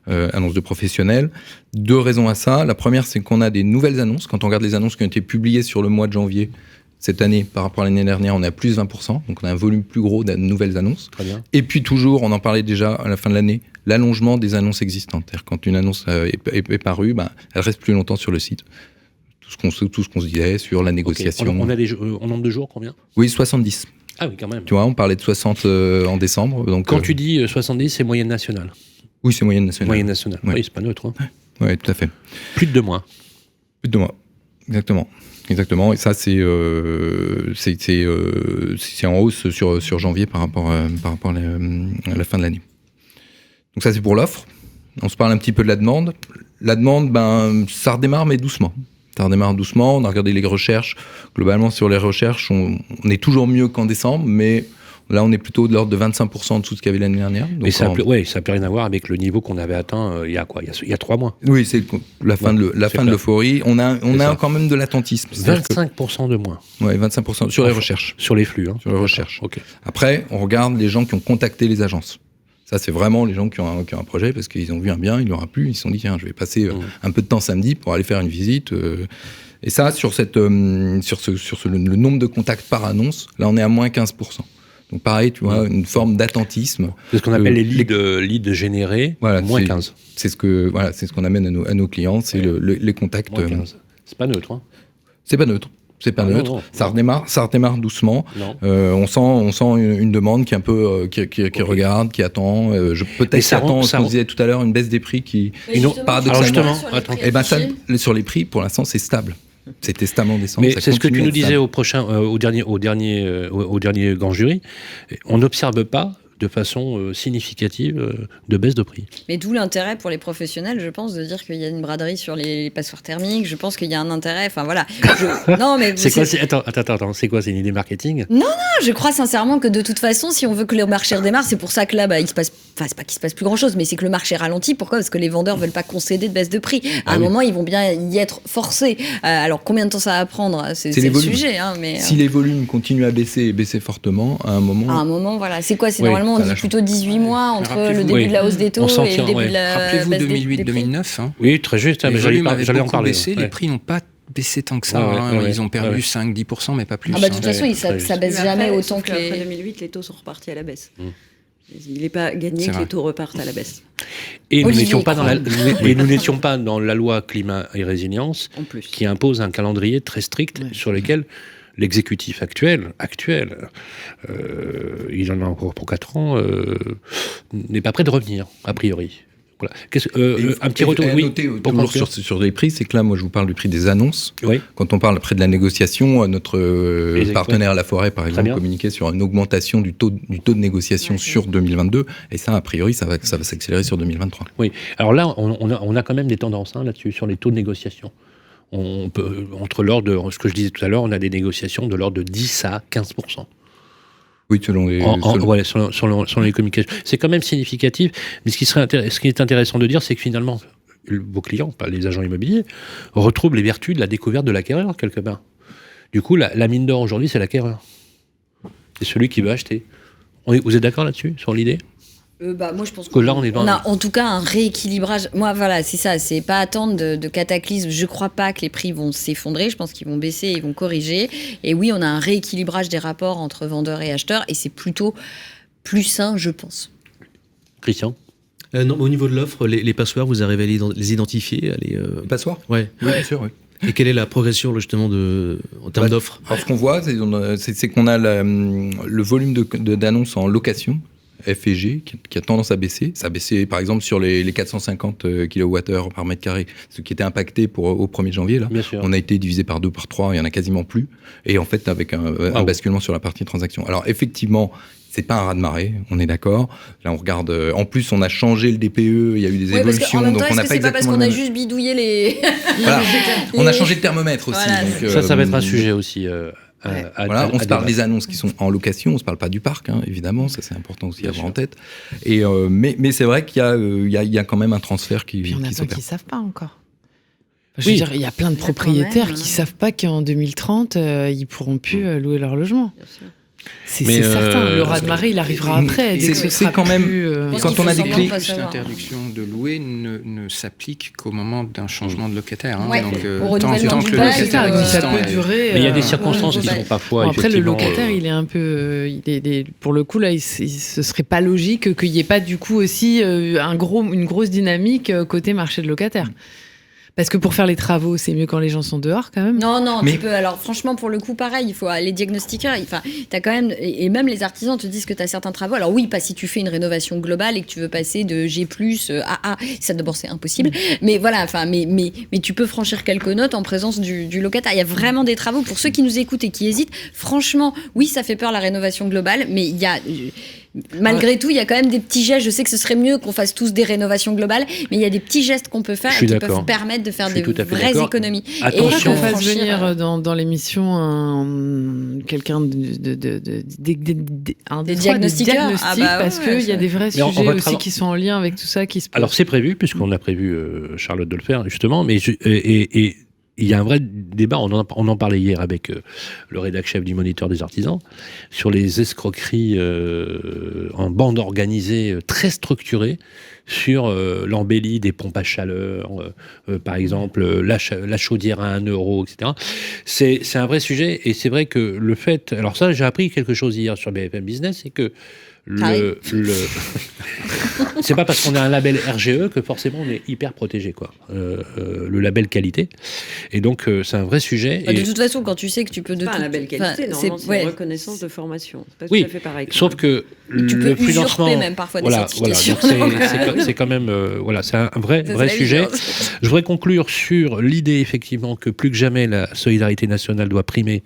annonces de professionnels. 2 raisons à ça. La première, c'est qu'on a des nouvelles annonces. Quand on regarde les annonces qui ont été publiées sur le mois de janvier, cette année, par rapport à l'année dernière, on est à plus 20%. Donc on a un volume plus gros de nouvelles annonces. Très bien. Et puis toujours, on en parlait déjà à la fin de l'année, l'allongement des annonces existantes. C'est-à-dire quand une annonce est parue, elle reste plus longtemps sur le site. Tout ce qu'on se disait sur la négociation. Okay. On a en nombre de jours, combien? Oui, 70. Ah oui, quand même. Tu vois, on parlait de 60 en décembre. Donc, quand tu dis 70, c'est moyenne nationale? Oui, c'est moyenne nationale. Moyenne nationale, oui, c'est pas neutre. Oui, tout à fait. Plus de 2 mois. Plus de 2 mois, exactement. Et ça, c'est en hausse sur janvier par rapport à la fin de l'année. Donc ça, c'est pour l'offre. On se parle un petit peu de la demande. La demande, ça redémarre, mais doucement. Ça redémarre doucement. On a regardé les recherches. Globalement, sur les recherches, on est toujours mieux qu'en décembre, mais là, on est plutôt de l'ordre de 25% en dessous de ce qu'il y avait l'année dernière. Donc mais ça n'a plus rien à voir avec le niveau qu'on avait atteint il y a 3 mois. Oui, c'est la fin de l'euphorie. On a quand même de l'attentisme. 25% de moins. Oui, 25% sur les recherches. Sur les flux. Sur les recherches. Okay. Après, on regarde les gens qui ont contacté les agences. Ça, c'est vraiment les gens qui ont un projet parce qu'ils ont vu un bien, il leur a plu, ils se sont dit, tiens, je vais passer un peu de temps samedi pour aller faire une visite. Et ça, sur le nombre de contacts par annonce, là, on est à moins 15%. Donc pareil, tu vois, une forme d'attentisme. C'est ce qu'on appelle les leads générés, voilà, moins 15. C'est ce qu'on amène à nos clients, c'est les contacts. Moins 15. C'est pas neutre, hein. C'est pas neutre. C'est pas neutre. Non. Ça redémarre doucement. On sent une demande qui est un peu qui regarde, qui attend. Peut-être qui attend, ce qu'on disait tout à l'heure, une baisse des prix qui paradoxalement. Sur les prix, pour l'instant, c'est stable. C'était stable en décembre. Mais c'est ce que tu nous disais au dernier grand jury. On n'observe pas de façon significative de baisse de prix. Mais d'où l'intérêt pour les professionnels, je pense, de dire qu'il y a une braderie sur les passoires thermiques. Je pense qu'il y a un intérêt. Enfin voilà. Non mais c'est quoi Attends. C'est quoi? C'est une idée marketing? Non, je crois sincèrement que de toute façon, si on veut que le marché redémarre, c'est pour ça que là, il se passe. Enfin, c'est pas qu'il se passe plus grand chose, mais c'est que le marché ralentit. Pourquoi? Parce que les vendeurs veulent pas concéder de baisse de prix. À un moment, ils vont bien y être forcés. Alors combien de temps ça va prendre? C'est le sujet. Mais si les volumes continuent à baisser fortement, à un moment, voilà. C'est quoi? C'est normalement on dit plutôt 18 mois entre le début de la hausse des taux et le début de la baisse des prix. Rappelez-vous 2008-2009. Oui, très juste. Les volumes avaient en parler. Baissé, les prix n'ont pas baissé tant que ça. Ils ont perdu 5-10%, mais pas plus. De toute façon, ça baisse jamais autant que Après 2008, les taux sont repartis à la baisse. Il n'est pas gagné que les taux repartent à la baisse. Et nous n'étions pas dans la loi climat et résilience qui impose un calendrier très strict sur lequel l'exécutif actuel, il en a encore pour 4 ans, n'est pas prêt de revenir, a priori. Voilà. Un petit retour, toujours sur les prix, c'est que là, moi, je vous parle du prix des annonces. Oui. Quand on parle après de la négociation, notre partenaire La Forêt, par exemple, communiquait sur une augmentation du taux de négociation sur 2022, et ça, a priori, ça va s'accélérer sur 2023. Oui. Alors là, on a quand même des tendances là-dessus, sur les taux de négociation. On peut, entre l'ordre de, ce que je disais tout à l'heure, on a des négociations de l'ordre de 10 à 15%. Oui, selon les communications. C'est quand même significatif. Mais ce qui est intéressant de dire, c'est que finalement, vos clients, pas les agents immobiliers, retrouvent les vertus de la découverte de l'acquéreur, quelque part. Du coup, la mine d'or aujourd'hui, c'est l'acquéreur. C'est celui qui veut acheter. Vous êtes d'accord là-dessus, sur l'idée ? Moi, je pense que là, on a en tout cas un rééquilibrage. Moi, voilà, c'est ça. C'est pas attendre de cataclysme. Je crois pas que les prix vont s'effondrer. Je pense qu'ils vont baisser, ils vont corriger. Et oui, on a un rééquilibrage des rapports entre vendeurs et acheteurs. Et c'est plutôt plus sain, je pense. Christian ? Non, au niveau de l'offre, les passoires, vous arrivez à les identifier Les passoires ? Oui, bien sûr, oui. Et quelle est la progression justement en termes d'offres ? Alors, ce qu'on voit, c'est qu'on a le volume d'annonces en location, FG, qui a tendance à baisser. Ça a baissé, par exemple, sur les 450 kWh par mètre carré, ce qui était impacté au 1er janvier. Là. On a été divisé par 2, par 3, il n'y en a quasiment plus. Et en fait, avec un basculement sur la partie transaction. Alors, effectivement, c'est pas un raz-de-marée, on est d'accord. Là, on regarde. En plus, on a changé le DPE, il y a eu des évolutions. Donc, on n'a pas exactement. C'est pas parce qu'on a juste bidouillé les. Voilà. On a changé de thermomètre aussi. Voilà. Donc, ça va être un sujet aussi. On se parle des annonces qui sont en location, on ne se parle pas du parc, évidemment, ça c'est important aussi à avoir en tête. Et, mais c'est vrai qu'il y a quand même un transfert qui s'opère. Il y en a qui ne savent pas encore. Je veux dire, il y a plein de propriétaires qui ne savent pas qu'en 2030, ils ne pourront plus louer leur logement. Bien sûr. C'est certain, le raz-de-marée, il arrivera après. C'est quand même, quand on a des clés... L'interdiction de louer ne s'applique qu'au moment d'un changement de locataire. Donc, tant que le locataire ça peut durer. Mais il y a des circonstances qui sont parfois. Après, le locataire, il est un peu. Pour le coup, là, ce serait pas logique qu'il n'y ait pas du coup aussi une grosse dynamique côté marché de locataire. Parce que pour faire les travaux, c'est mieux quand les gens sont dehors, quand même. Non, tu peux. Alors, franchement, pour le coup, pareil, il faut les diagnostiqueurs. T'as quand même, et même les artisans te disent que tu as certains travaux. Alors oui, pas si tu fais une rénovation globale et que tu veux passer de G+ à A. Ça, d'abord, c'est impossible. Mais voilà, mais tu peux franchir quelques notes en présence du locataire. Il y a vraiment des travaux. Pour ceux qui nous écoutent et qui hésitent, franchement, oui, ça fait peur la rénovation globale, mais il y a. Malgré tout, il y a quand même des petits gestes. Je sais que ce serait mieux qu'on fasse tous des rénovations globales, mais il y a des petits gestes qu'on peut faire et qui peuvent permettre de faire des vraies économies. Attention, qu'on fasse venir dans l'émission quelqu'un des diagnostiqueurs parce qu'il y a des vrais sujets aussi qui sont en lien avec tout ça qui se passe. Alors c'est prévu, puisqu'on a prévu Charlotte de le faire justement, mais il y a un vrai débat, on en parlait hier avec le rédac-chef du Moniteur des artisans, sur les escroqueries en bande organisée très structurée sur l'embellie des pompes à chaleur, par exemple la chaudière à 1 euro, etc. C'est un vrai sujet, et c'est vrai que le fait... Alors ça, j'ai appris quelque chose hier sur BFM Business, c'est que c'est pas parce qu'on a un label RGE que forcément on est hyper protégé, quoi. Le label qualité. Et donc c'est un vrai sujet. De toute façon, quand tu sais que tu peux c'est pas un label qualité, normalement, c'est une reconnaissance de formation. C'est pas tout à fait pareil. Sauf que Tu peux usurper même parfois des certifications. Donc c'est quand même c'est un vrai sujet. Je voudrais conclure sur l'idée effectivement que plus que jamais la solidarité nationale doit primer,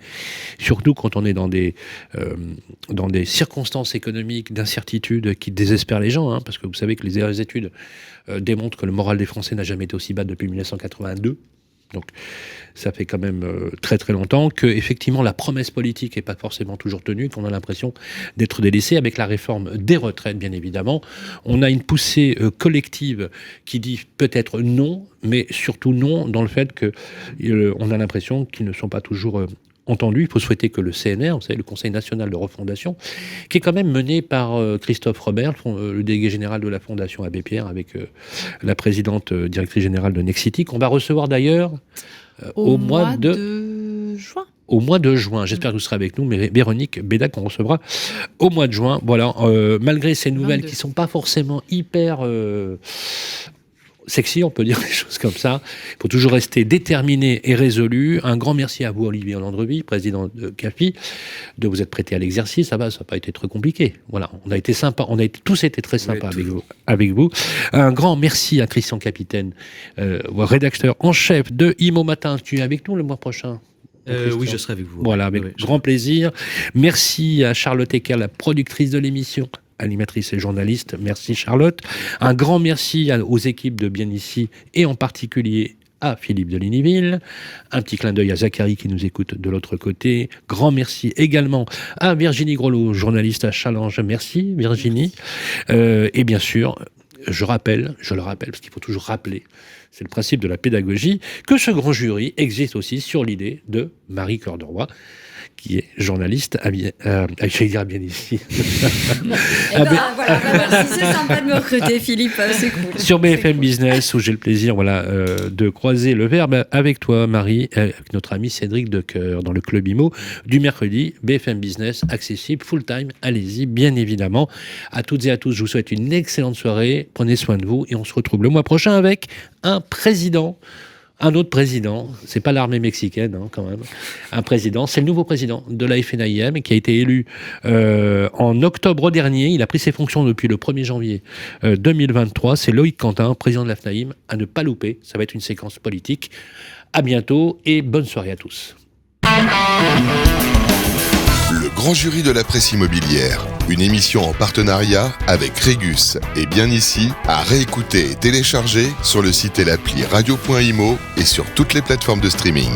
surtout quand on est dans des circonstances économiques d'incertitude qui désespèrent les gens, parce que vous savez que les études démontrent que le moral des Français n'a jamais été aussi bas depuis 1982. Donc ça fait quand même très très longtemps que effectivement la promesse politique n'est pas forcément toujours tenue, qu'on a l'impression d'être délaissé. Avec la réforme des retraites, bien évidemment, on a une poussée collective qui dit peut-être non, mais surtout non dans le fait que on a l'impression qu'ils ne sont pas toujours entendus. Il faut souhaiter que le CNR, vous savez, le Conseil national de refondation, qui est quand même mené par Christophe Robert, le délégué général de la Fondation Abbé Pierre, avec la présidente directrice générale de Nexity, qu'on va recevoir d'ailleurs au mois de juin. Au mois de juin. J'espère que vous serez avec nous, mais Véronique Bédac, qu'on recevra au mois de juin. Voilà, malgré ces nouvelles 22. Qui ne sont pas forcément hyper sexy, on peut dire des choses comme ça. Il faut toujours rester déterminé et résolu. Un grand merci à vous, Olivier Landreville, président de CAFI, de vous être prêté à l'exercice. Ça n'a pas été très compliqué. Voilà, on a été sympa, tous été très sympas avec vous. Un grand merci à Christian Capitaine, rédacteur en chef de Imo Matin. Tu es avec nous le mois prochain? Oui, je serai avec vous. Voilà, avec grand plaisir. Merci à Charlotte Ecker, la productrice de l'émission, animatrice et journaliste. Merci Charlotte. Un grand merci aux équipes de Bien Ici et en particulier à Philippe de Lignyville. Un petit clin d'œil à Zachary qui nous écoute de l'autre côté. Grand merci également à Virginie Grelot, journaliste à Challenge. Merci Virginie. Et bien sûr, je le rappelle, parce qu'il faut toujours rappeler, c'est le principe de la pédagogie, que ce grand jury existe aussi sur l'idée de Marie Cœur de Roy, qui est journaliste j'allais dire Bien Ici. Merci, c'est sympa de me recruter, Philippe, c'est cool. Sur BFM Business, où j'ai le plaisir de croiser le verbe avec toi, Marie, avec notre ami Cédric Decoeur, dans le Club Imo, du mercredi, BFM Business, accessible, full-time, allez-y, bien évidemment. À toutes et à tous, je vous souhaite une excellente soirée, prenez soin de vous, et on se retrouve le mois prochain avec un autre président, c'est pas l'armée mexicaine quand même, un président, c'est le nouveau président de la FNIM qui a été élu en octobre dernier. Il a pris ses fonctions depuis le 1er janvier 2023. C'est Loïc Quentin, président de la FNIM, à ne pas louper. Ça va être une séquence politique. À bientôt et bonne soirée à tous. Le grand jury de la presse immobilière, une émission en partenariat avec Régus et Bien Ici, à réécouter et télécharger sur le site et l'appli radio.imo et sur toutes les plateformes de streaming.